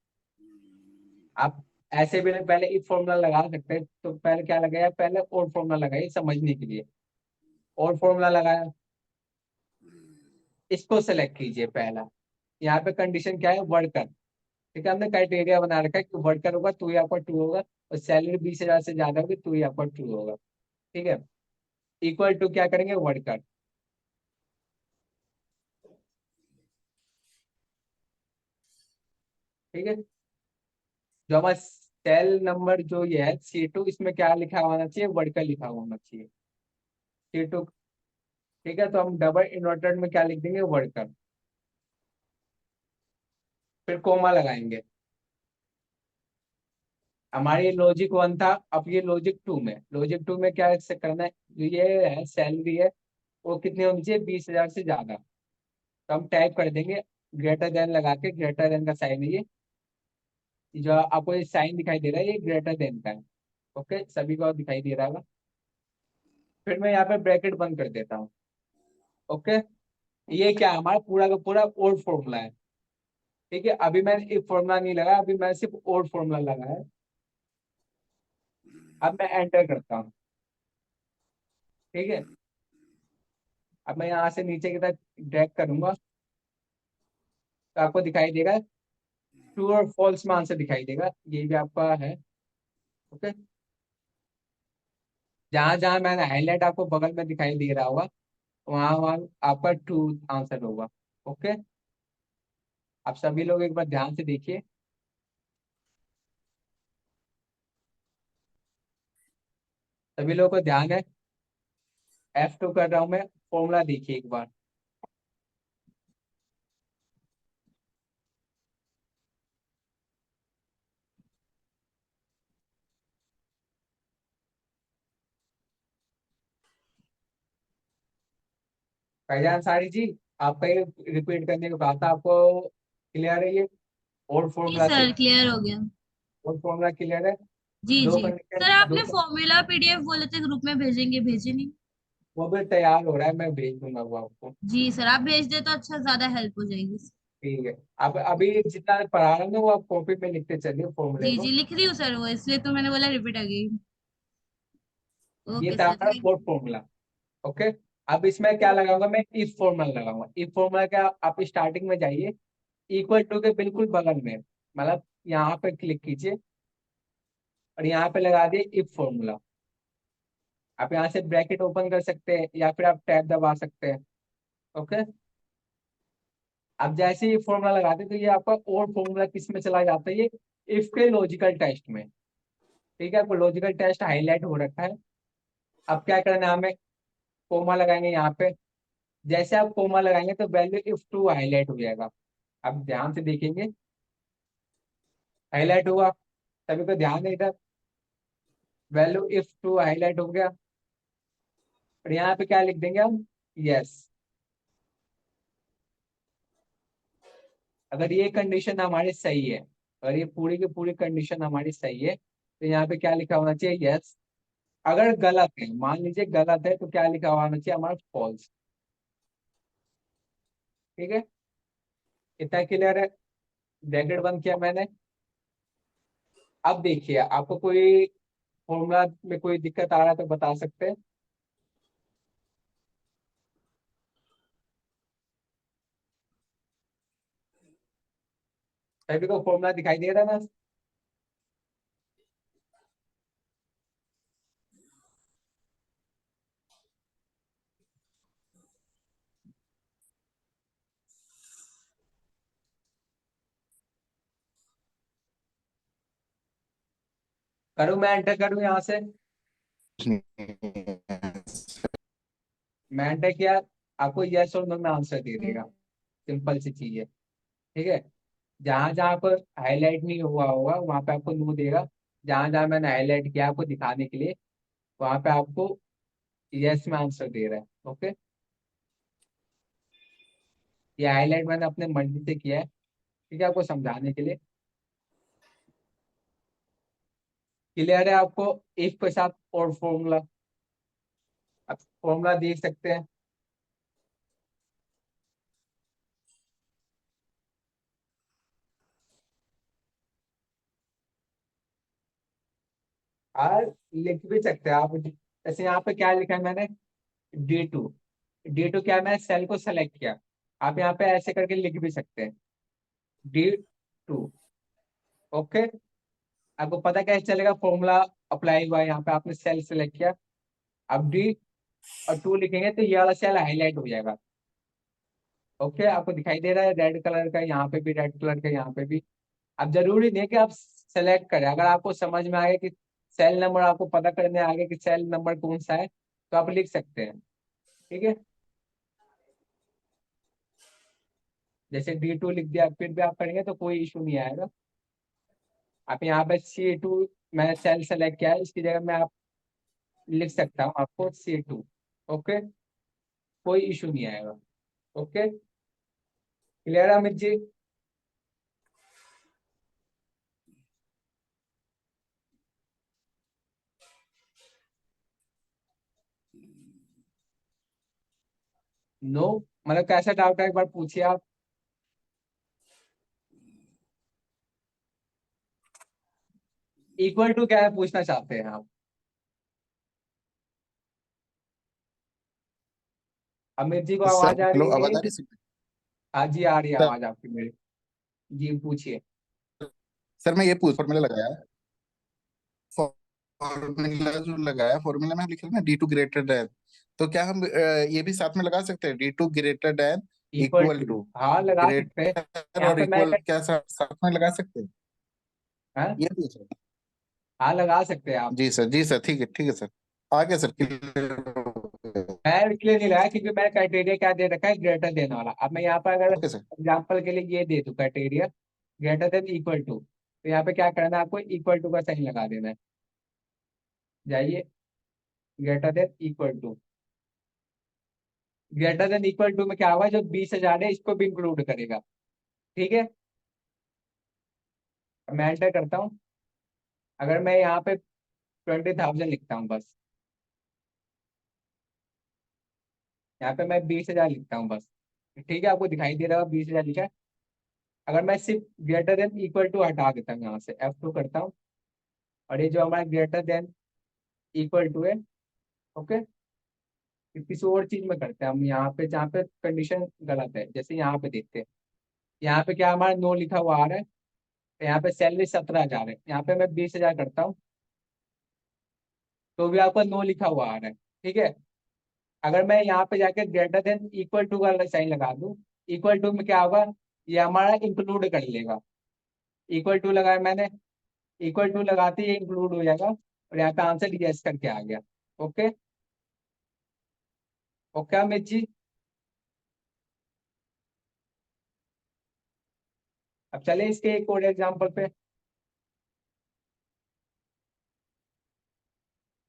आप ऐसे भी नहीं, पहले इफ फॉर्मूला लगा सकते हैं, तो पहले क्या लगाया? पहले ओल्ड फॉर्मूला लगाइए समझने के लिए। ओल्ड फॉर्मूला लगाया, इसको सेलेक्ट कीजिए पहला। यहाँ पे कंडीशन क्या है? वर्कर। ठीक है, हमने क्राइटेरिया बना रखा है कि वर्कर होगा तो ही आपका ट्रू होगा, और सैलरी 20,000 से ज्यादा होगी तो ही आपका ट्रू होगा। ठीक है, इक्वल टू क्या करेंगे? वर्कर। ठीक है, जो हमारा सेल नंबर जो ये है C2, इसमें क्या लिखा होना चाहिए? वर्कर लिखा होना चाहिए। C2। ठीक है, तो हम डबल इन्वर्टेड में क्या लिख देंगे? वर्कर। फिर कोमा लगाएंगे। हमारी लॉजिक 1 था, अब ये लॉजिक 2 में। लॉजिक 2 में क्या से करना है? जो ये है सैलरी है, वो कितनी होनी चाहिए? 20,000 से ज्यादा। तो हम टाइप कर देंगे ग्रेटर देन लगा के, ग्रेटर देन का साइन है ये, जो आपको ये साइन दिखाई दे रहा है ये ग्रेटर देन का है। ओके, सभी को दिखाई दे रहा होगा। फिर मैं यहाँ पे ब्रैकेट बंद कर देता हूँ। ओके, ये क्या है? हमारा पूरा का पूरा ओल्ड फॉर्मूला है। ठीक है, अभी मैंने एक फॉर्मूला नहीं लगाया, अभी मैं सिर्फ ओल्ड फॉर्मूला लगाया है। अब मैं एंटर करता हूँ। ठीक है, अब मैं यहाँ से नीचे की तरफ ड्रैग करूंगा तो आपको दिखाई देगा ट्रू और फॉल्स में आंसर दिखाई देगा, ये भी आपका है। ओके, जहां जहां मैंने हाईलाइट आपको बगल में दिखाई दे रहा होगा वहां वहां आपका ट्रू आंसर होगा। ओके, आप सभी लोग एक बार ध्यान से देखिए। सभी लोगों को ध्यान है, F2 कर रहा हूं मैं, फॉर्मूला देखिए एक बार। फैजान सारी जी, आपका ये रिपीट करने को कहा था आपको, क्लियर है ये? और जी फॉर्मूला से, सर, क्लियर हो गया। और फॉर्मूला क्लियर है? जी दो जी कंडीशन, सर, दो, आपने फॉर्मूला पीडीएफ बोले थे ग्रुप में भेजेंगे, भेजे नहीं। वो भी तैयार हो रहा है, मैं भेज दूंगा वो आपको। जी सर, आप भेज दे तो अच्छा, ज्यादा हेल्प हो जाएगी। ठीक है, अब अभी जितना पढ़ा रहा हूँ ना वो आप कॉपी पे लिखते चलिए फॉर्मूले जी को। जी लिख रही हूँ सर, वो इसलिए तो मैंने बोला रिपीट अगेन। ये ओके था सर, हमारा थैंक फोर्थ फॉर्मूला। ओके, अब इसमें क्या लगाऊंगा मैं? इफ फॉर्मूला लगाऊंगा। इफ फॉर्मूला क्या, आप स्टार्टिंग में जाइए, इक्वल टू के बिल्कुल बगल में, मतलब यहाँ पे क्लिक कीजिए और यहाँ पे लगा दिए इफ फॉर्मूला। आप यहाँ से ब्रैकेट ओपन कर सकते हैं या फिर आप टैब दबा सकते हैं। ओके, अब जैसे ही फॉर्मूला लगाते हैं तो ये आपका और फॉर्मूला किस में चला जाता है? ये इफ के लॉजिकल टेस्ट में। ठीक है, आपको लॉजिकल टेस्ट हाईलाइट हो रखा है। अब क्या करना है हमें? कोमा लगाएंगे यहाँ पे। जैसे आप कोमा लगाएंगे तो वैल्यू इफ टू हाईलाइट हो जाएगा। अब ध्यान से देखेंगे, हाईलाइट हुआ, सभी को ध्यान है इधर, वैल्यू इफ टू हाईलाइट हो गया और यहाँ पे क्या लिख देंगे हम? यस। अगर ये कंडीशन हमारी सही है, अगर ये पूरी की पूरी कंडीशन हमारी सही है तो यहाँ पे क्या लिखा होना चाहिए? यस। अगर गलत है, मान लीजिए गलत है, तो क्या लिखा हुआ होना चाहिए हमारा? फॉल्स। ठीक है, इतना क्लियर है? ब्रैकेट बंद किया मैंने। अब देखिए, आपको कोई फॉर्मूला में कोई दिक्कत आ रहा है तो बता सकते हैं। सभी को फॉर्मूला दिखाई दे रहा है ना? करूँ मैं एंटर करूँ यहाँ से? मैं एंटर किया, आपको यस और नो में आंसर दे देगा। सिंपल सी चीज है। ठीक है, जहां जहां पर हाईलाइट नहीं हुआ होगा वहां पे आपको नो देगा। जहां जहां मैंने हाईलाइट किया आपको दिखाने के लिए, वहां पे आपको यस में आंसर दे रहा है। ओके, ये हाईलाइट मैंने अपने मर्जी से किया है, ठीक है, आपको समझाने के लिए। क्लियर है आपको? इफ के साथ और फॉर्मूला, आप फॉर्मूला देख सकते हैं। और लिख भी सकते हैं आप, जैसे यहाँ पे क्या लिखा है मैंने? D2। D2 क्या है? मैंने सेल को सेलेक्ट किया। आप यहाँ पे ऐसे करके लिख भी सकते हैं, D2। ओके, आपको पता कैसे चलेगा फॉर्मूला अप्लाई हुआ है? यहाँ पे आपने सेल सेलेक्ट किया, अब D और 2 लिखेंगे तो ये वाला सेल हाईलाइट हो जाएगा। ओके, आपको दिखाई दे रहा है रेड कलर का, यहाँ पे भी रेड कलर का, यहाँ पे भी। अब जरूरी नहीं कि आप सेलेक्ट करें, अगर आपको समझ में आ गया कि सेल नंबर, आपको पता करने आ गया कि सेल नंबर कौन सा है, तो आप लिख सकते हैं। ठीक है, जैसे D2 लिख दिया, फिर भी आप करेंगे तो कोई इशू नहीं आएगा। आप यहाँ पे C2, मैंने सेल सेलेक्ट किया है, इसकी जगह मैं आप लिख सकता हूँ आपको C2। ओके, कोई इशू नहीं आएगा। ओके, क्लियर है अमित जी? नो, मतलब कैसा डाउट है एक बार पूछिए आप। इक्वल टू क्या है पूछना चाहते हैं आप? अमित जी को सर आवाज आ हेलो, रही है आवाज मेरी? आ रही है? हाँ जी, आ रही है सर आवाज आपकी मेरी। जी पूछिए। सर मैं ये पूछ फॉर्मूला लगाया, फॉर्मूला जो लगाया, फॉर्मूला में लिखे ना D2 ग्रेटर देन, तो क्या हम ये भी साथ में लगा सकते हैं, D2 greater than equal equal to, to? हाँ लगा सकते हैं। ग्रेटर यहाँ और पे मैं इक्वल क्या साथ में लगा सकते हैं? हाँ, ये पूछ रहा हूँ। हाँ लगा सकते हैं आप। जी सर, जी सर, ठीक है सर, आ गया सर, क्लियर हो गया। मैं इसलिए नहीं लगाया क्योंकि मैंने क्राइटेरिया क्या दे रखा है, ग्रेटर देन वाला। अब मैं यहाँ पर अगर ओके सर। एग्जाम्पल के लिए ये दे दूं criteria greater than equal to, तो यहाँ पे क्या करना है आपको, इक्वल टू का साइन लगा देना है। जाइए, greater than equal to, greater than equal to में क्या होगा, जो 20,000 है इसको भी इंक्लूड करेगा। ठीक है, अब मैं एंटर करता हूँ। अगर मैं यहाँ पे 20,000 लिखता हूँ बस, यहाँ पे मैं 20,000 लिखता हूँ बस। ठीक है, आपको दिखाई दे रहा है 20,000 लिखा है। अगर मैं सिर्फ ग्रेटर देन इक्वल टू हटा देता हूँ, यहाँ से F2 करता हूँ, और ये जो हमारा ग्रेटर देन इक्वल टू है, ओके, किसी और चीज में करते हैं हम यहाँ पे जहाँ पे कंडीशन गलत है। जैसे यहाँ पे देखते हैं, यहाँ पे क्या हमारा नो लिखा हुआ आ रहा है, तो यहाँ पे सैलरी 17,000 है, यहाँ पे मैं 20,000 करता हूँ तो भी आपका नो लिखा हुआ आ रहा है। ठीक है, अगर मैं यहाँ पे जाके ग्रेटर देन इक्वल टू का साइन लगा दूं, इक्वल टू में क्या होगा, ये हमारा इंक्लूड कर लेगा। इक्वल टू लगाया मैंने, इक्वल टू लगाते ही इंक्लूड हो जाएगा, और यहाँ पे आंसर यस करके आ गया। Okay, okay Amit ji. अब चले इसके एक और एग्जाम्पल पे।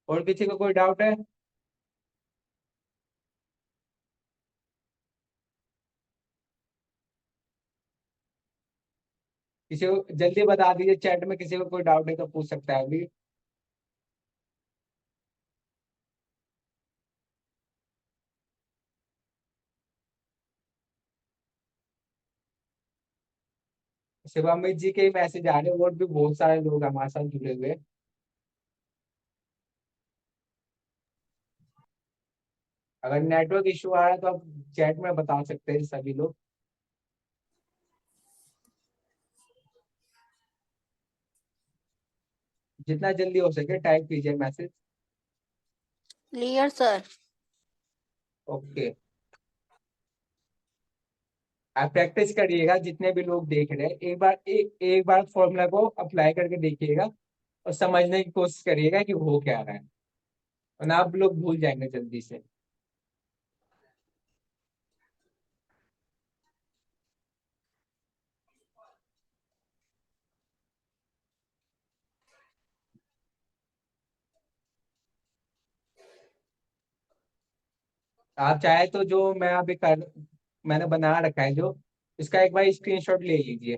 और किसी को कोई डाउट है? किसी को जल्दी बता दीजिए चैट में, किसी को कोई डाउट है तो पूछ सकता है अभी। सिर्फ अमित जी के ही मैसेज आ रहे हैं, और भी बहुत सारे लोग हमारे साथ जुड़े हुए हैं। अगर नेटवर्क इशू आ रहा है तो आप चैट में बता सकते हैं सभी लोग। जितना जल्दी हो सके टाइप कीजिए मैसेज। Clear, sir. ओके, आप प्रैक्टिस करिएगा, जितने भी लोग देख रहे हैं एक बार फॉर्मूला को अप्लाई करके देखिएगा और समझने की कोशिश करिएगा कि हो क्या रहा है, वरना आप लोग भूल जाएंगे जल्दी से। आप चाहे तो जो मैं अभी कर मैंने बना रखा है जो, इसका एक बार स्क्रीनशॉट ले लीजिए।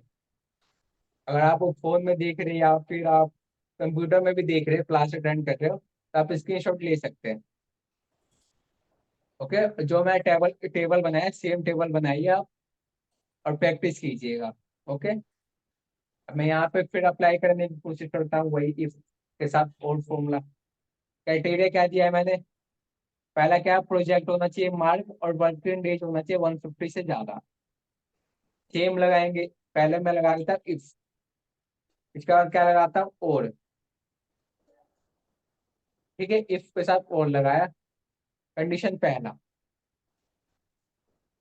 अगर आप वो फोन में देख रहे हैं या फिर आप कंप्यूटर में भी देख रहे हैं, क्लास अटेंड कर रहे हो, तो आप स्क्रीनशॉट ले सकते हैं। ओके, जो मैं टेबल टेबल बनाया सेम टेबल बनाइए आप, और प्रैक्टिस कीजिएगा। ओके, अब मैं यहाँ पे फिर अप्लाई करने की कोशिश करता हूँ वही इफ के साथ ओल्ड फॉर्मूला। क्राइटेरिया क्या दिया है मैंने, पहला क्या, प्रोजेक्ट होना चाहिए मार्क, और वर्किंग डेज होना चाहिए 150 से ज्यादा। सेम लगाएंगे, पहले मैं लगा देता इफ, इसके बाद क्या लगाता हूँ और। ठीक है, इफ के साथ और लगाया। कंडीशन पहला,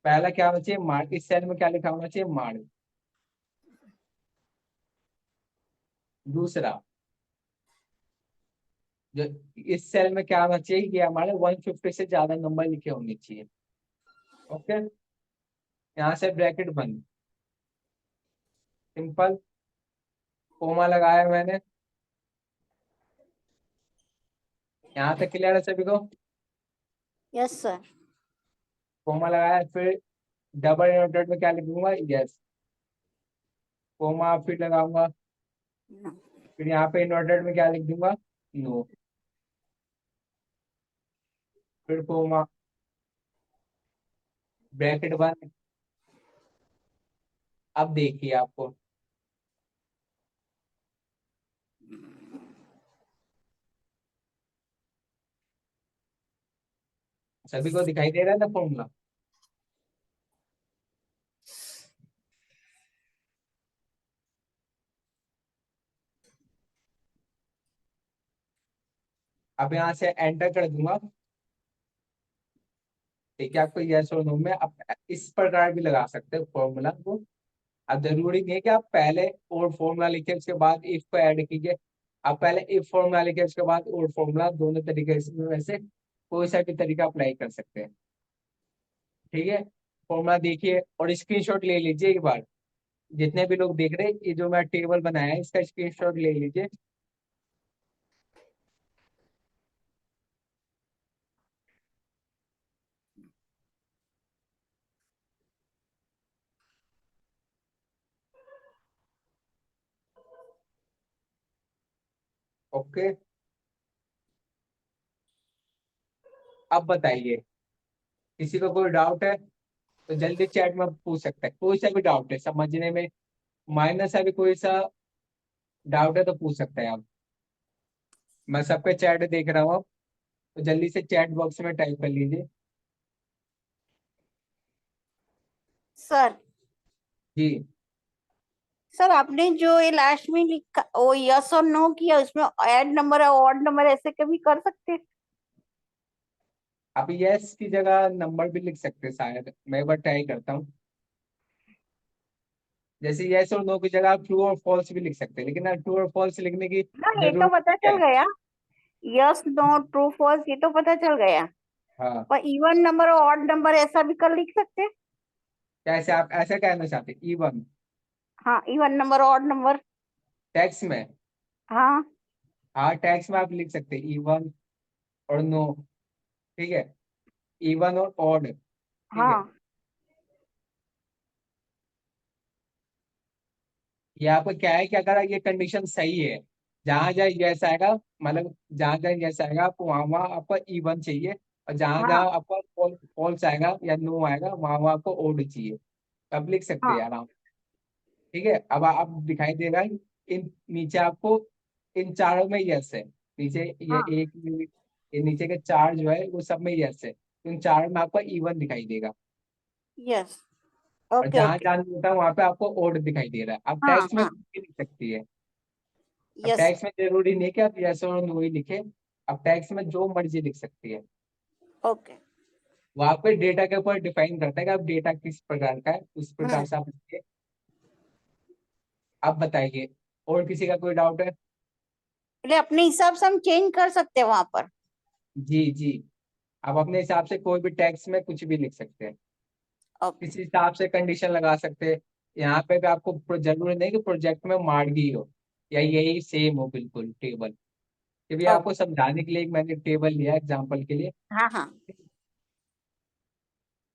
पहला क्या होना चाहिए, मार्क, इस सेल में क्या लिखा होना चाहिए, मार्क। दूसरा, जो इस सेल में क्या होना चाहिए कि हमारे 150 से ज्यादा नंबर लिखे होने चाहिए। ओके, यहाँ से ब्रैकेट बंद, सिंपल, कोमा लगाया मैंने। यहाँ तक क्लियर है सभी को? Yes, sir. कोमा लगाया, फिर डबल इनवर्टेड में क्या लिखूंगा, यस, कोमा फिर लगाऊंगा, No. फिर यहाँ पे इनवर्टेड में क्या लिख दूंगा, नो, फिर कोमा, ब्रैकेट बंद। अब देखिए आपको सभी को दिखाई दे रहा है ना फॉर्मूला? अब यहाँ से एंटर कर दूंगा। ठीक है, आपको यस और नो में आप इस प्रकार भी लगा सकते हो फॉर्मूला को। अब जरूरी नहीं है कि आप पहले और फॉर्मूला लिखे उसके बाद इफ को ऐड कीजिए। आप पहले इफ फॉर्मूला लिखे उसके बाद और फॉर्मूला, दोनों तरीके से वैसे कोई सा भी तरीका अप्लाई कर सकते हैं। ठीक है, फॉर्मूला देखिए और स्क्रीनशॉट ले लीजिए एक बार। जितने भी लोग देख रहे हैं, ये जो मैं टेबल बनाया है इसका स्क्रीनशॉट ले लीजिए। ओके, अब बताइए किसी को कोई डाउट है तो जल्दी चैट में पूछ सकते हैं। कोई सा भी डाउट है समझने में, माइनर सा भी कोई सा डाउट है तो पूछ सकते हैं आप। मैं सबके चैट देख रहा हूँ, तो जल्दी से चैट बॉक्स में टाइप कर लीजिए। सर जी, सर आपने जो ये लास्ट में लिखा वो यस और नो किया, उसमें ऐड नंबर और ऑड नंबर ऐसे कभी कर सकते हैं? आप यस की जगह नंबर भी लिख सकते हैं शायद, मैं एक बार ट्राई करता हूँ। जैसे यस और नो की जगह आप ट्रू और फॉल्स भी लिख सकते हैं, लेकिन ट्रू और फॉल्स लिखने की ना ये तो जरूरत पता क्या चल है। गया, यस नो ट्रू फॉल्स ये तो पता चल गया, हाँ, पर इवन नंबर और ऑड नंबर ऐसा भी कर लिख सकते हैं? कैसे आप ऐसा कहना चाहते हैं? इवन हाँ, even number odd number. Tax में, हाँ हाँ टैक्स में आप लिख सकते हैं इवन और नो। ठीक है, इवन और ऑड। ठीक है, हाँ ये आपको क्या है कि अगर ये कंडीशन सही है, जहां जहां यस आएगा, मतलब जहां जहां यस आएगा आपको वहां वहां आपको इवन चाहिए, और जहां हाँ जहां आपको फॉल्स आएगा या नो आएगा वहां वहां आपको ओड चाहिए। अब लिख सकते हाँ हैं आराम। ठीक है, अब आप दिखाई देगा इन नीचे आपको इन चारों में यस है। नीचे ये हाँ। एक, ये नीचे के चार जो है वो सब में यस है, इन चारों में आपको इवन दिखाई देगा। यस। और ओके जहां ओके। जहां नहीं होता वहां पे आपको ओड दिखाई दे रहा है। अब हाँ टैक्स में हाँ। कुछ भी लिख सकती है। अब यस। टैक्स में जरूरी नहीं कि आप यस और नो ही लिखे, अब टैक्स में जो मर्जी लिख सकती है। ओके। वहां पे डेटा के ऊपर डिफाइन करता है कि आप डेटा किस प्रकार का है, उस प्रकार हम्म। से आप लिखिए। आप बताइए, और किसी का कोई डाउट है? એટલે अपने हिसाब से हम चेंज कर सकते हैं वहां पर? जी जी, आप अपने हिसाब से कोई भी टैक्स में कुछ भी लिख सकते हैं, ओके। किसी हिसाब से कंडीशन लगा सकते हैं। यहाँ पे भी आपको जरूरी नहीं कि प्रोजेक्ट में मार्गी हो या यही सेम हो बिल्कुल टेबल। ये भी ओके। आपको समझाने के लिए एक मैंने टेबल लिया एग्जाम्पल के लिए। हाँ हाँ।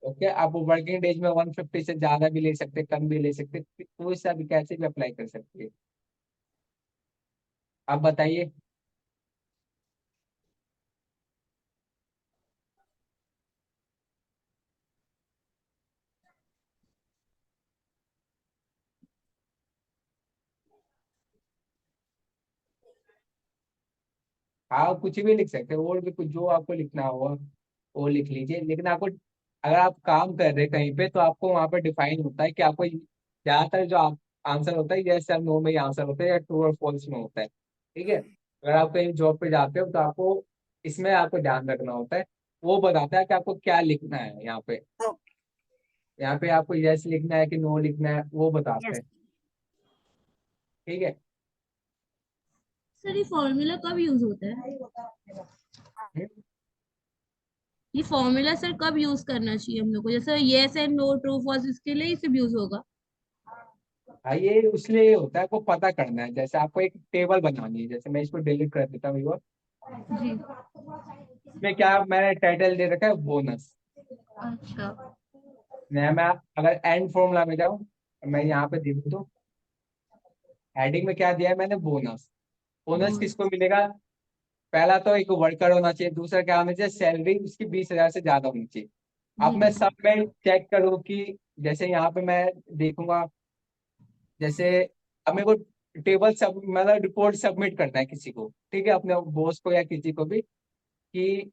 ओके, आप वर्किंग डेज में 150 से ज्यादा भी ले सकते, कम भी ले सकते, कोई सा भी कैसे भी अप्लाई कर सकते हैं। आप बताइए। हाँ, कुछ भी लिख सकते हैं, और भी कुछ जो आपको लिखना होगा वो लिख लीजिए। लेकिन आपको, अगर आप काम कर रहे हैं कहीं पे, तो आपको वहां पे डिफाइन होता है कि आपको ज्यादातर जो आप आंसर होता है यस या नो में ही आंसर होता है, या ट्रू और फॉल्स में होता है। ठीक है, अगर आप कहीं जॉब पे जाते हो तो आपको इसमें आपको ध्यान रखना होता है। वो बताता है कि आपको क्या लिखना है यहाँ पे। ओके। यहाँ पे आपको यस लिखना है कि नो लिखना है, वो बताते यस। हैं। ठीक है। सर ये फॉर्मूला कब यूज होता है? हम्म, ये फॉर्मूला सर कब यूज करना चाहिए हम लोग को? जैसे yes and no true false इसके लिए ही सिर्फ यूज होगा? हाँ, ये उसलिए होता है, आपको पता करना है। जैसे आपको एक टेबल बनानी है, जैसे मैं इसको डिलीट कर देता हूँ। जी। इसमें क्या मैंने टाइटल दे रखा है, बोनस। अच्छा। मैं अगर एंड फॉर्मूला में जाऊँ, मैं यहाँ पे देखूँ तो हेडिंग में क्या दिया है मैंने, बोनस। बोनस किसको बोनस। मिलेगा? पहला तो एक वर्कर होना चाहिए, दूसरा क्या होना चाहिए, सैलरी उसकी 20,000 से ज्यादा होनी चाहिए। अब जी मैं जी। सब में चेक करूँ कि, जैसे यहाँ पे मैं देखूंगा, जैसे अब मेरे को टेबल सब मतलब रिपोर्ट सबमिट करना है किसी को, ठीक है, अपने बॉस को या किसी को भी, कि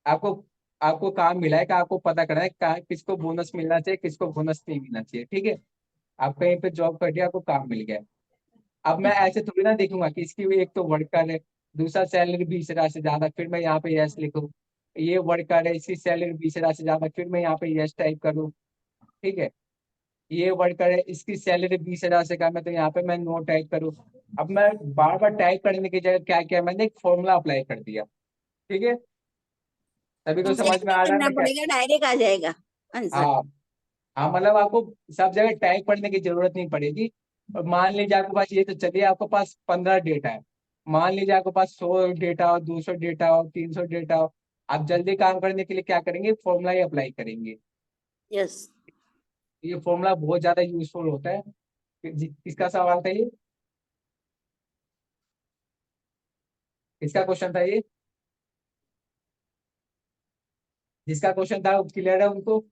आपको आपको काम मिला है कि आपको पता करना है किसको बोनस मिलना चाहिए, किसको बोनस नहीं मिलना चाहिए। ठीक है, आप कहीं पे जॉब कर दिया, आपको काम मिल गया। अब मैं ठीक है। ऐसे थोड़ी ना देखूंगा कि इसकी भी एक तो वर्कर है, दूसरा सैलरी 20,000 से ज्यादा, फिर मैं यहाँ पे यस लिखूँ। ये वर्कर है, इसकी सैलरी 20,000 से ज्यादा, फिर मैं यहाँ पे यस टाइप करूँ। ठीक है, ये वर्कर है, इसकी सैलरी 20,000 से कम है, तो यहाँ पे मैं नो टाइप करूँ। अब मैं बार बार टाइप करने की जगह क्या किया, मैंने एक फॉर्मूला अप्लाई कर दिया। ठीक है, सभी को समझ चेक में नहीं आ रहा है करना मैं क्या। पड़ेगा, डायरेक्ट आ जाएगा आंसर। हाँ हाँ, मतलब आपको सब जगह टाइप करने की जरूरत नहीं पड़ेगी। और मान लीजिए आपके पास, ये तो चलिए आपके पास 15 डेटा है, मान लीजिए आपके पास 100 डेटा हो, 200 डेटा हो, 300 डेटा हो, आप जल्दी काम करने के लिए क्या करेंगे, फॉर्मूला ही अप्लाई करेंगे। यस। ये फॉर्मूला बहुत ज्यादा यूजफुल होता है। किसका सवाल था ये, किसका क्वेश्चन था ये, जिसका क्वेश्चन था क्लियर है उनको।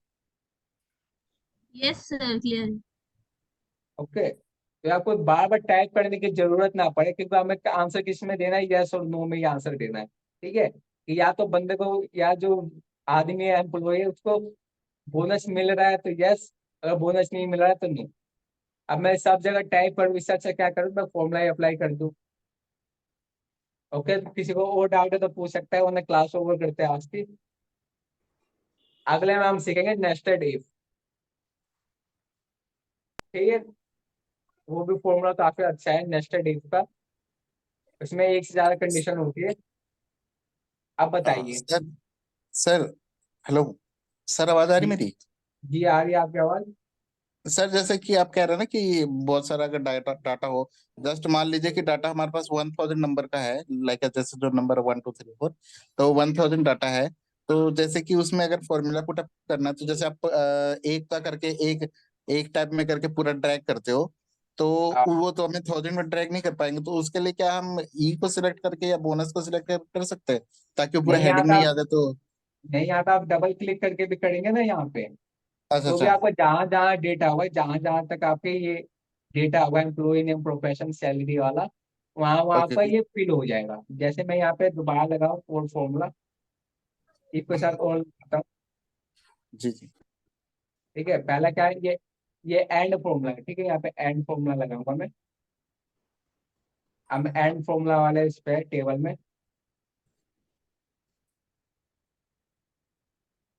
Yes sir, clear. ओके, तो आपको बार बार टाइप करने की जरूरत ना पड़े, क्योंकि हमें आंसर किस में देना है, यस और नो में ही आंसर देना है। ठीक है, कि या तो बंदे को, या जो आदमी है, एम्प्लॉय है, उसको बोनस मिल रहा है तो यस, अगर बोनस नहीं मिल रहा है तो नो। अब मैं सब जगह टाइप करूँ, इससे अच्छा क्या करूँ, मैं फॉर्मूला ही अप्लाई कर दूँ। ओके, तो किसी को और डाउट है तो पूछ सकता है, वरना क्लास ओवर करते हैं आज की। अगले में हम सीखेंगे नेस्टेड इफ। ठीक है, वो भी फॉर्मूला काफी अच्छा है नेस्टेड इफ का, उसमें एक से ज्यादा कंडीशन होती है। अब बताइए। सर सर हेलो सर, आवाज आ रही जी, मेरी? जी आ रही है आपकी आवाज। सर जैसे कि आप कह रहे हैं ना कि बहुत सारा अगर डाटा डाटा हो, जस्ट मान लीजिए कि डाटा हमारे पास 1000 नंबर का है, लाइक जैसे जो नंबर 1 2 3 4, तो 1000 डाटा है। तो जैसे कि उसमें अगर फॉर्मूला पुट अप करना है, तो जैसे आप एक का करके एक एक टाइप में करके पूरा ड्रैग करते हो, तो हाँ, वो तो हमें 1000 में ड्रैग नहीं कर पाएंगे। तो उसके लिए क्या हम ई को सिलेक्ट करके या बोनस को सिलेक्ट कर सकते हैं, ताकि वो पूरा नहीं हेडिंग आता में आप, याद है तो? नहीं आता आप डबल क्लिक करके भी करेंगे ना यहाँ पे, अच्छा तो भी अच्छा। आपको जहां जहां डेटा हुआ, जहां जहां तक आपके ये डेटा हुआ, एम्प्लॉय नेम, प्रोफेशन, सैलरी वाला, वहां वहां ओके पर ओके। ये फिल हो जाएगा। जैसे मैं यहाँ पे दोबारा लगाऊँ और फॉर्मूला, इसके साथ और बताऊँ। जी जी। ठीक है, पहला क्या है, ये एंड फॉर्मूला है। ठीक है, यहाँ पे एंड फॉर्मूला लगाऊंगा मैं। अब एंड फॉर्मूला वाले इस पे टेबल में,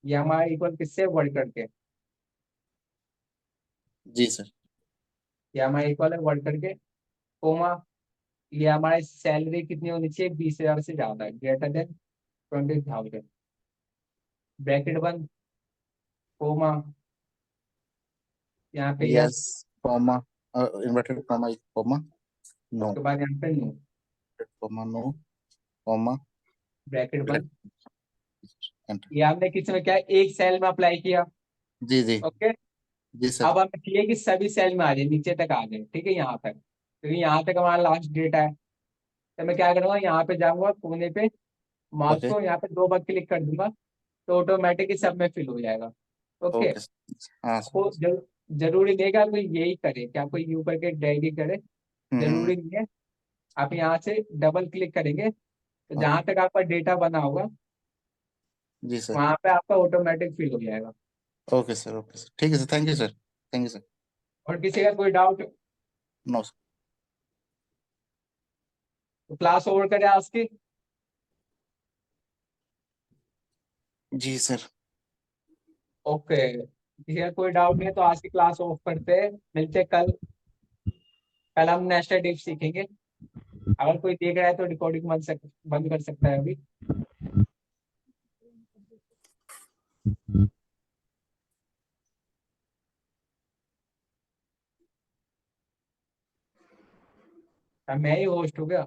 ये हमारा इक्वल किससे, वर्ड करके, जी सर। ये हमारा इक्वल है वर्ड करके, कोमा, ये हमारी सैलरी कितनी होनी चाहिए, 20,000 से ज्यादा, ग्रेटर देन 20,000, ब्रैकेट बंद, कोमा, यहाँ पे yes, yes, comma, inverted comma, comma, no, उसके बाद यहाँ पे no, comma, no, comma, bracket बंद। एंटर। ये हमने किस में क्या है, एक सेल में अप्लाई किया। जी जी। ओके, जी सर। अब हमें चाहिए कि सभी सेल में आ जाए, नीचे तक आ जाए। ठीक है, यहाँ तक, क्योंकि यहाँ तक हमारा लास्ट डेटा है। तो मैं क्या करूंगा, यहाँ पे जाऊंगा कोने पे, माउस ओके को यहाँ पे 2 बार क्लिक कर दूंगा, तो ऑटोमेटिक सब में फिल हो जाएगा। ओके, ओके हाँ सर। आपको जरूरी नहीं है कि आपको यही करे, कि आपको यू करके ड्रैग ही करे, हम्म। जरूरी नहीं है। आप यहाँ से डबल क्लिक करेंगे, तो ओके। जहां तक आपका डेटा बना होगा, जी सर। वहां पे आपका ऑटोमेटिक फिल हो जाएगा। ओके सर, ओके सर, ठीक है sir, thank you sir, thank you sir. और किसी का कोई डाउट, नो सर। तो क्लास ओवर करें आज की। जी सर। ओके, किसी का कोई डाउट नहीं है तो आज की क्लास ऑफ करते हैं, मिलते हैं कल। कल हम नेक्स्ट डिप सीखेंगे। अगर कोई देख रहा है तो रिकॉर्डिंग बंद कर सकता है अभी। मैं ही होस्ट हो गया।